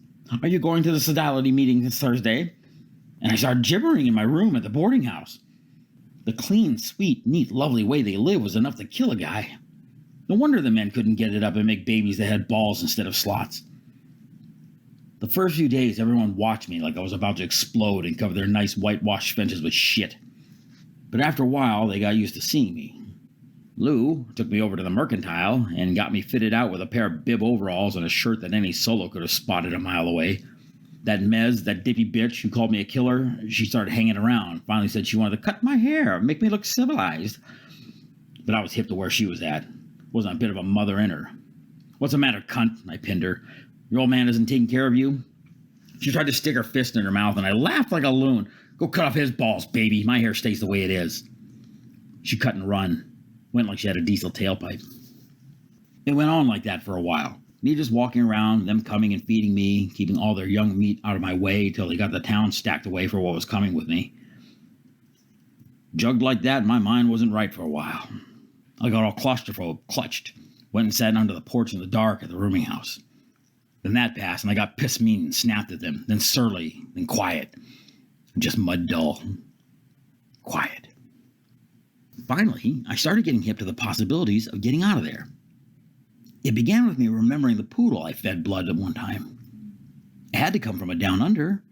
Are you going to the Sodality meeting this Thursday? And I started gibbering in my room at the boarding house. The clean, sweet, neat, lovely way they live was enough to kill a guy. No wonder the men couldn't get it up and make babies that had balls instead of slots. The first few days, everyone watched me like I was about to explode and cover their nice whitewashed fences with shit. But after a while, they got used to seeing me. Lou took me over to the mercantile and got me fitted out with a pair of bib overalls and a shirt that any solo could have spotted a mile away. That Mez, that dippy bitch who called me a killer, she started hanging around. Finally said she wanted to cut my hair, make me look civilized. But I was hip to where she was at. Wasn't a bit of a mother in her. What's the matter, cunt? I pinned her. Your old man isn't taking care of you? She tried to stick her fist in her mouth, and I laughed like a loon. Go cut off his balls, baby. My hair stays the way it is. She cut and run. Went like she had a diesel tailpipe. It went on like that for a while. Me just walking around, them coming and feeding me, keeping all their young meat out of my way till they got the town stacked away for what was coming with me. Jugged like that, my mind wasn't right for a while. I got all claustrophobe, clutched. Went and sat under the porch in the dark at the rooming house. Then that passed, and I got pissed mean and snapped at them, then surly, then quiet. Just mud dull. Quiet. Finally, I started getting hip to the possibilities of getting out of there. It began with me remembering the poodle I fed blood at one time. It had to come from a down under,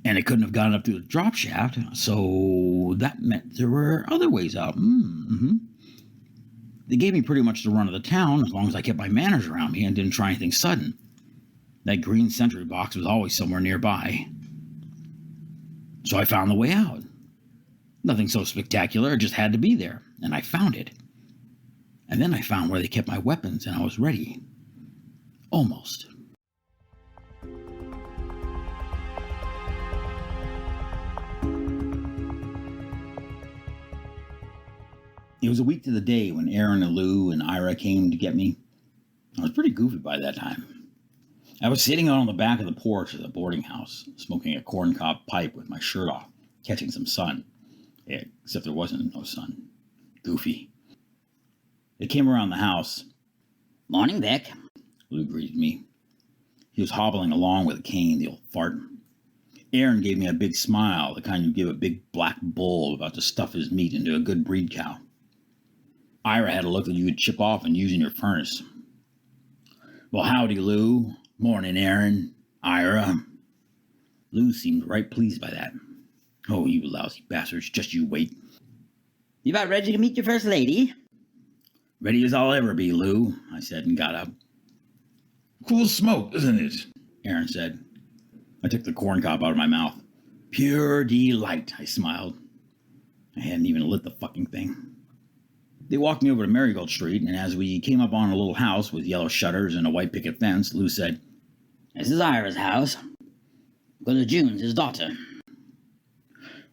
and it couldn't have gotten up through the drop shaft, so that meant there were other ways out. They gave me pretty much the run of the town as long as I kept my manners around me and didn't try anything sudden. That green sentry box was always somewhere nearby. So I found the way out. Nothing so spectacular, it just had to be there, and I found it. And then I found where they kept my weapons, and I was ready. Almost. It was a week to the day when Aaron and Lou and Ira came to get me. I was pretty goofy by that time. I was sitting on the back of the porch of the boarding house, smoking a corncob pipe with my shirt off, catching some sun. Except there wasn't no sun. Goofy. They came around the house. Morning, Vic. Lou greeted me. He was hobbling along with a cane, the old fart. Aaron gave me a big smile, the kind you give a big black bull about to stuff his meat into a good breed cow. Ira had a look that you would chip off and use in your furnace. Well, howdy, Lou. Morning, Aaron. Ira. Lou seemed right pleased by that. Oh, you lousy bastards, just you wait. You about ready to meet your first lady? Ready as I'll ever be, Lou, I said and got up. Cool smoke, isn't it? Aaron said. I took the corncob out of my mouth. Pure delight, I smiled. I hadn't even lit the fucking thing. They walked me over to Marigold Street, and as we came up on a little house with yellow shutters and a white picket fence, Lou said, This is Ira's house. Brother June's his daughter.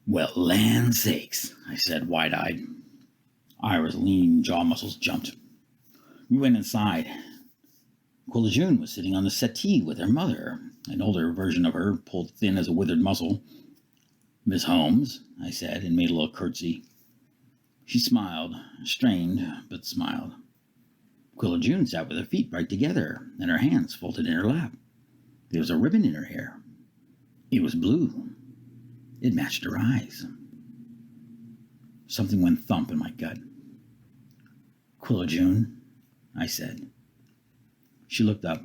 Well, land sakes, I said, wide-eyed. Ira's lean jaw muscles jumped. We went inside. Quilla June was sitting on the settee with her mother, an older version of her, pulled thin as a withered muscle. Miss Holmes, I said, and made a little curtsy. She smiled, strained, but smiled. Quilla June sat with her feet right together, and her hands folded in her lap. There was a ribbon in her hair. It was blue. It matched her eyes. Something went thump in my gut. Quilla June, I said. She looked up.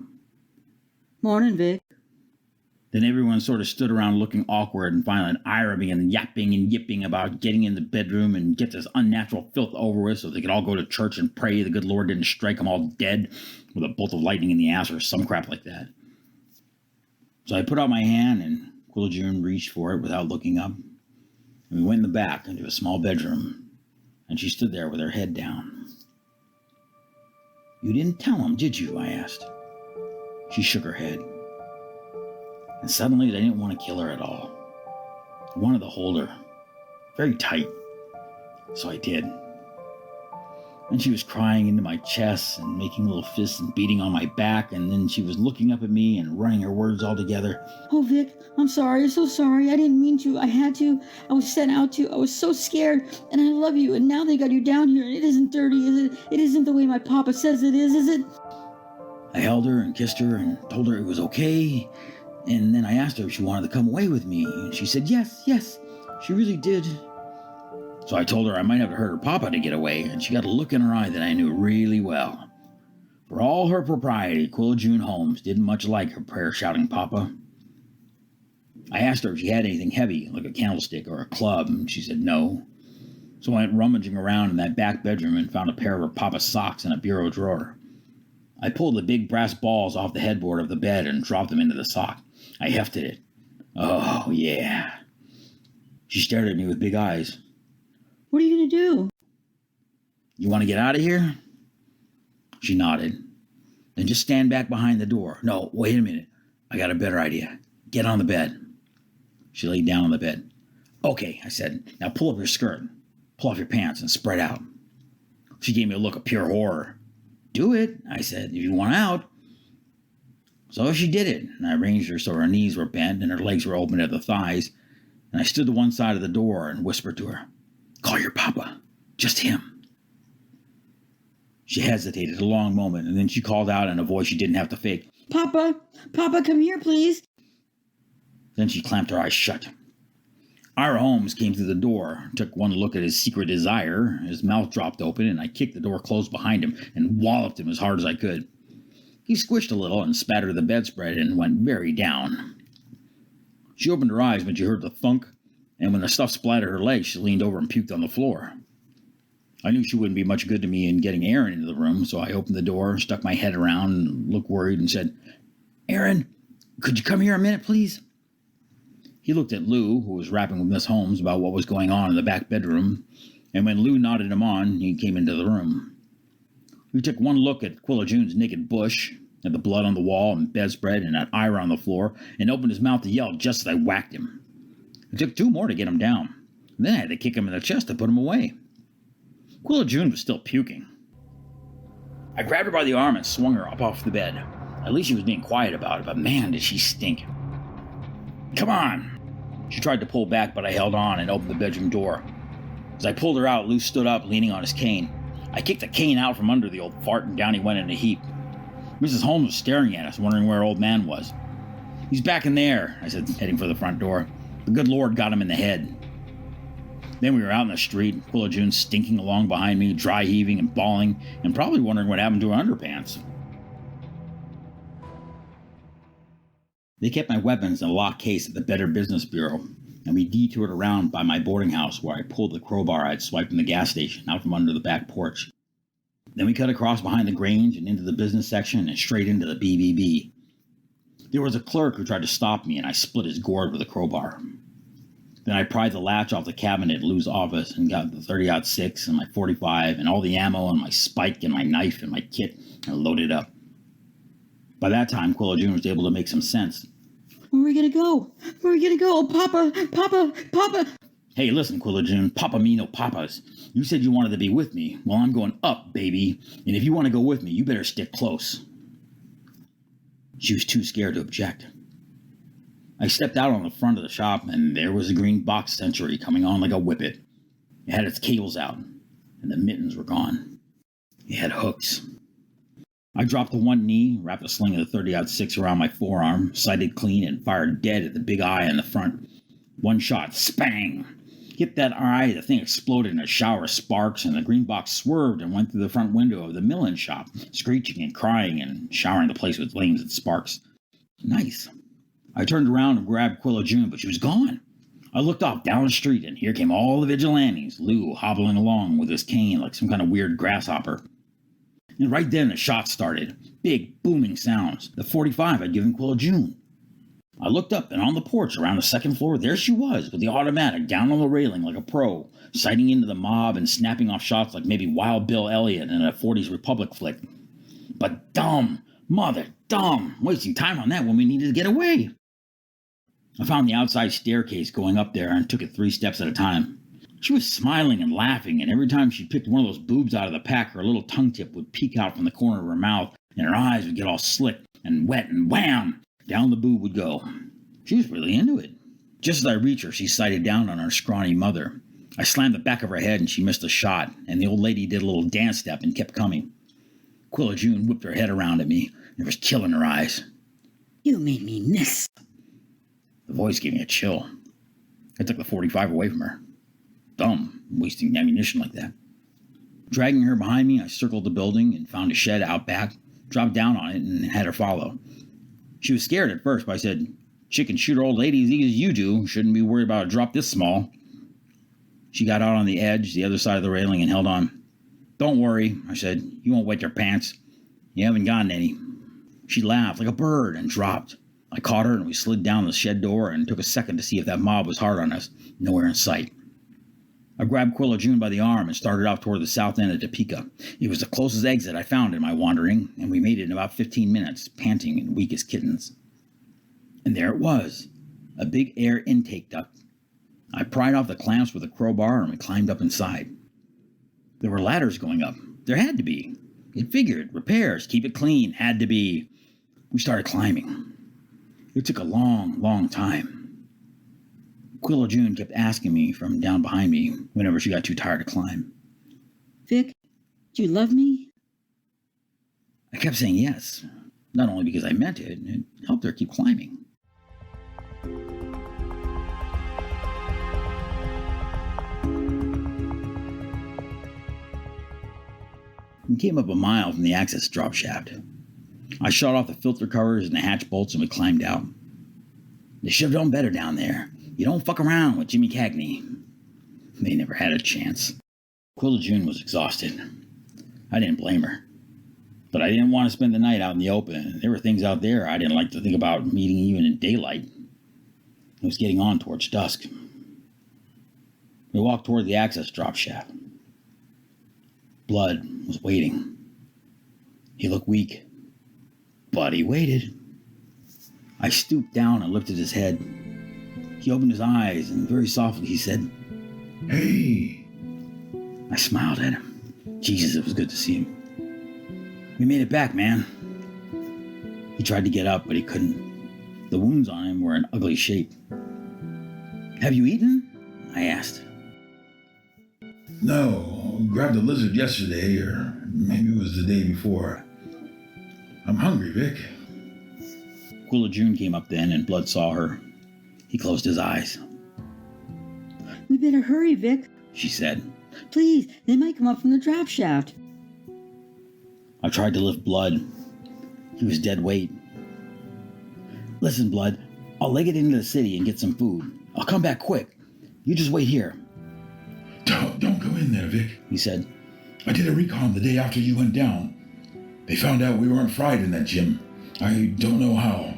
Morning, Vic. Then everyone sort of stood around looking awkward, and finally Ira began yapping and yipping about getting in the bedroom and get this unnatural filth over with so they could all go to church and pray the good Lord didn't strike them all dead with a bolt of lightning in the ass or some crap like that. So I put out my hand, and Quilla June reached for it without looking up. And and we went in the back into a small bedroom, and she stood there with her head down. "You didn't tell him, did you?" I asked. She shook her head. And suddenly I didn't want to kill her at all. I wanted to hold her, very tight. So I did. And she was crying into my chest and making little fists and beating on my back, and then she was looking up at me and running her words all together. Oh, Vic, I'm sorry. I'm so sorry. I didn't mean to. I had to. I was sent out to. I was so scared. And I love you. And now they got you down here. And it isn't dirty, is it? It isn't the way my papa says it is it? I held her and kissed her and told her it was okay. And then I asked her if she wanted to come away with me. And she said yes. She really did. So I told her I might have to hurt her papa to get away, and she got a look in her eye that I knew really well. For all her propriety, Quilla June Holmes didn't much like her prayer-shouting papa. I asked her if she had anything heavy, like a candlestick or a club, and she said no. So I went rummaging around in that back bedroom and found a pair of her papa's socks in a bureau drawer. I pulled the big brass balls off the headboard of the bed and dropped them into the sock. I hefted it. Oh, yeah. She stared at me with big eyes. What are you going to do? You want to get out of here? She nodded. Then just stand back behind the door. No, wait a minute. I got a better idea. Get on the bed. She laid down on the bed. Okay, I said. Now pull up your skirt. Pull off your pants and spread out. She gave me a look of pure horror. Do it, I said, if you want out. So she did it, and I arranged her so her knees were bent and her legs were open at the thighs, and I stood to one side of the door and whispered to her, "Call your papa. Just him." She hesitated a long moment, and then she called out in a voice she didn't have to fake, Papa, come here, please. Then she clamped her eyes shut. Ira Holmes came through the door, took one look at his secret desire, his mouth dropped open, and I kicked the door closed behind him and walloped him as hard as I could. He squished a little and spattered the bedspread and went very down. She opened her eyes when she heard the thunk, and when the stuff splattered her legs, she leaned over and puked on the floor. I knew she wouldn't be much good to me in getting Aaron into the room, so I opened the door, stuck my head around, and looked worried and said, "Aaron, could you come here a minute, please?" He looked at Lou, who was rapping with Miss Holmes about what was going on in the back bedroom, and when Lou nodded him on, he came into the room. We took one look at Quilla June's naked bush, at the blood on the wall and bedspread, and at Ira on the floor, and opened his mouth to yell just as I whacked him. It took two more to get him down, and then I had to kick him in the chest to put him away. Quilla June was still puking. I grabbed her by the arm and swung her up off the bed. At least she was being quiet about it, but man, did she stink. "Come on!" She tried to pull back, but I held on and opened the bedroom door. As I pulled her out, Lou stood up, leaning on his cane. I kicked the cane out from under the old fart, and down he went in a heap. Mrs. Holmes was staring at us, wondering where old man was. "He's back in there," I said, heading for the front door. "The good Lord got him in the head." Then we were out in the street, Quilla June stinking along behind me, dry heaving and bawling, and probably wondering what happened to her underpants. They kept my weapons in a locked case at the Better Business Bureau, and we detoured around by my boarding house where I pulled the crowbar I'd swiped in the gas station out from under the back porch. Then we cut across behind the Grange and into the business section and straight into the BBB. There was a clerk who tried to stop me, and I split his gourd with a crowbar. Then I pried the latch off the cabinet at Lou's office and got the 30-06 and my 45 and all the ammo and my spike and my knife and my kit and loaded up. By that time, Quilla June was able to make some sense. Where are we going to go? Where are we going to go? Oh, Papa. "Hey, listen, Quilla June, Papa me no papas. You said you wanted to be with me. Well, I'm going up, baby. And if you want to go with me, you better stick close." She was too scared to object. I stepped out on the front of the shop, and there was the green box Century coming on like a whippet. It had its cables out, and the mittens were gone. It had hooks. I dropped to one knee, wrapped a sling of the 30-06 around my forearm, sighted clean, and fired dead at the big eye in the front. One shot, spang! Hit that eye, the thing exploded in a shower of sparks, and the green box swerved and went through the front window of the millin shop, screeching and crying and showering the place with flames and sparks. Nice. I turned around and grabbed Quilla June, but she was gone. I looked off down the street, and here came all the vigilantes, Lou hobbling along with his cane like some kind of weird grasshopper. And right then the shots started. Big, booming sounds. The 45 I'd given Quilla June. I looked up, and on the porch around the second floor, there she was, with the automatic down on the railing like a pro, sighting into the mob and snapping off shots like maybe Wild Bill Elliott in a 40s Republic flick. But dumb, mother dumb, wasting time on that when we needed to get away. I found the outside staircase going up there and took it 3 steps at a time. She was smiling and laughing, and every time she picked one of those boobs out of the pack, her little tongue tip would peek out from the corner of her mouth, and her eyes would get all slick and wet, and wham! Down the boob would go. She was really into it. Just as I reached her, she sighted down on her scrawny mother. I slammed the back of her head, and she missed a shot, and the old lady did a little dance step and kept coming. Quilla June whipped her head around at me, and there was chill in her eyes. You made me miss. The voice gave me a chill. I took the 45 away from her. Dumb, wasting ammunition like that. Dragging her behind me, I circled the building and found a shed out back, dropped down on it, and had her follow. She was scared at first, but I said, "Chick can shoot her old lady as easy as you do. Shouldn't be worried about a drop this small." She got out on the edge, the other side of the railing, and held on. "Don't worry," I said. "You won't wet your pants. You haven't gotten any." She laughed like a bird and dropped. I caught her, and we slid down the shed door and took a second to see if that mob was hard on us. Nowhere in sight. I grabbed Quilla June by the arm and started off toward the south end of Topeka. It was the closest exit I found in my wandering, and we made it in about 15 minutes, panting and weak as kittens. And there it was, a big air intake duct. I pried off the clamps with a crowbar, and we climbed up inside. There were ladders going up. There had to be. It figured. Repairs, keep it clean, had to be. We started climbing. It took a long, long time. Quilla June kept asking me from down behind me whenever she got too tired to climb. Vic, do you love me? I kept saying yes, not only because I meant it, it helped her keep climbing. We came up a mile from the access drop shaft. I shot off the filter covers and the hatch bolts, and we climbed out. They should have done better down there. You don't fuck around with Jimmy Cagney. They never had a chance. Quilla June was exhausted. I didn't blame her. But I didn't want to spend the night out in the open. There were things out there I didn't like to think about meeting even in daylight. It was getting on towards dusk. We walked toward the access drop shaft. Blood was waiting. He looked weak, but he waited. I stooped down and lifted his head. He opened his eyes, and very softly he said, "Hey." I smiled at him. Jesus, it was good to see him. "We made it back, man." He tried to get up, but he couldn't. The wounds on him were in ugly shape. "Have you eaten?" I asked. No, grabbed a lizard yesterday, or maybe it was the day before. I'm hungry, Vic. Quilla June came up then, and Blood saw her. He closed his eyes. We better hurry, Vic. She said. Please, they might come up from the drop shaft. I tried to lift Blood. He was dead weight. "Listen, Blood, I'll leg it into the city and get some food. I'll come back quick. You just wait here." Don't go in there, Vic, he said. "I did a recon the day after you went down. They found out we weren't fried in that gym. I don't know how.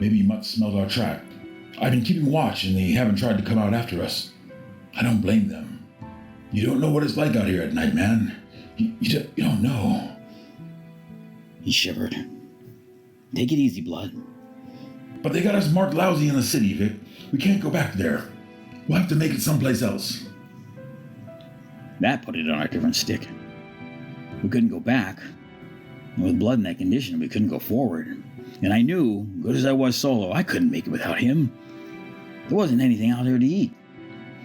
Maybe Mutt smelled our track. I've been keeping watch, and they haven't tried to come out after us. I don't blame them. You don't know what it's like out here at night, man. You don't know." He shivered. "Take it easy, Blood." "But they got us marked lousy in the city, Vic. We can't go back there. We'll have to make it someplace else." That put it on a different stick. We couldn't go back. And with Blood in that condition, we couldn't go forward. And I knew, good as I was solo, I couldn't make it without him. There wasn't anything out there to eat.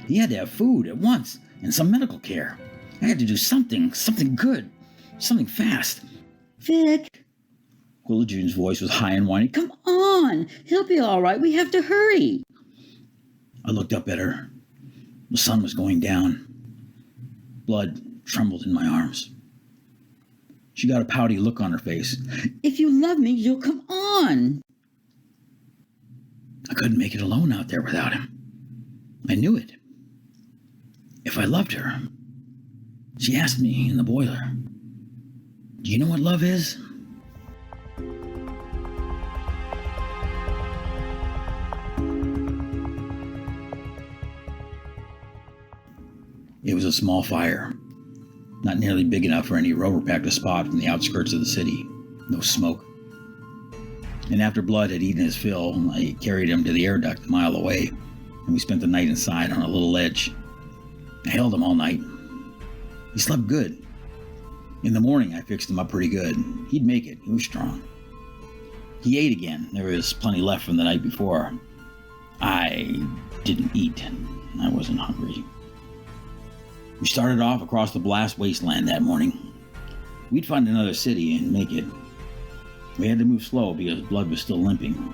He had to have food at once, and some medical care. I had to do something good, something fast. Vic! Quilla June's voice was high and whiny. Come on! He'll be all right. We have to hurry. I looked up at her. The sun was going down. Blood trembled in my arms. She got a pouty look on her face. If you love me, you'll come on. I couldn't make it alone out there without him. I knew it. If I loved her. She asked me in the boiler, "Do you know what love is?" It was a small fire, not nearly big enough for any rover pack to spot from the outskirts of the city. No smoke. And after Blood had eaten his fill, I carried him to the air duct a mile away, and we spent the night inside on a little ledge. I held him all night. He slept good. In the morning, I fixed him up pretty good. He'd make it. He was strong. He ate again. There was plenty left from the night before. I didn't eat. I wasn't hungry. We started off across the blast wasteland that morning. We'd find another city and make it. We had to move slow because Blood was still limping.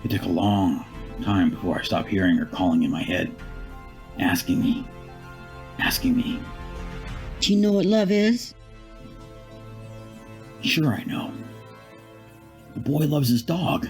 It took a long time before I stopped hearing her calling in my head, asking me. Do you know what love is? Sure I know. The boy loves his dog.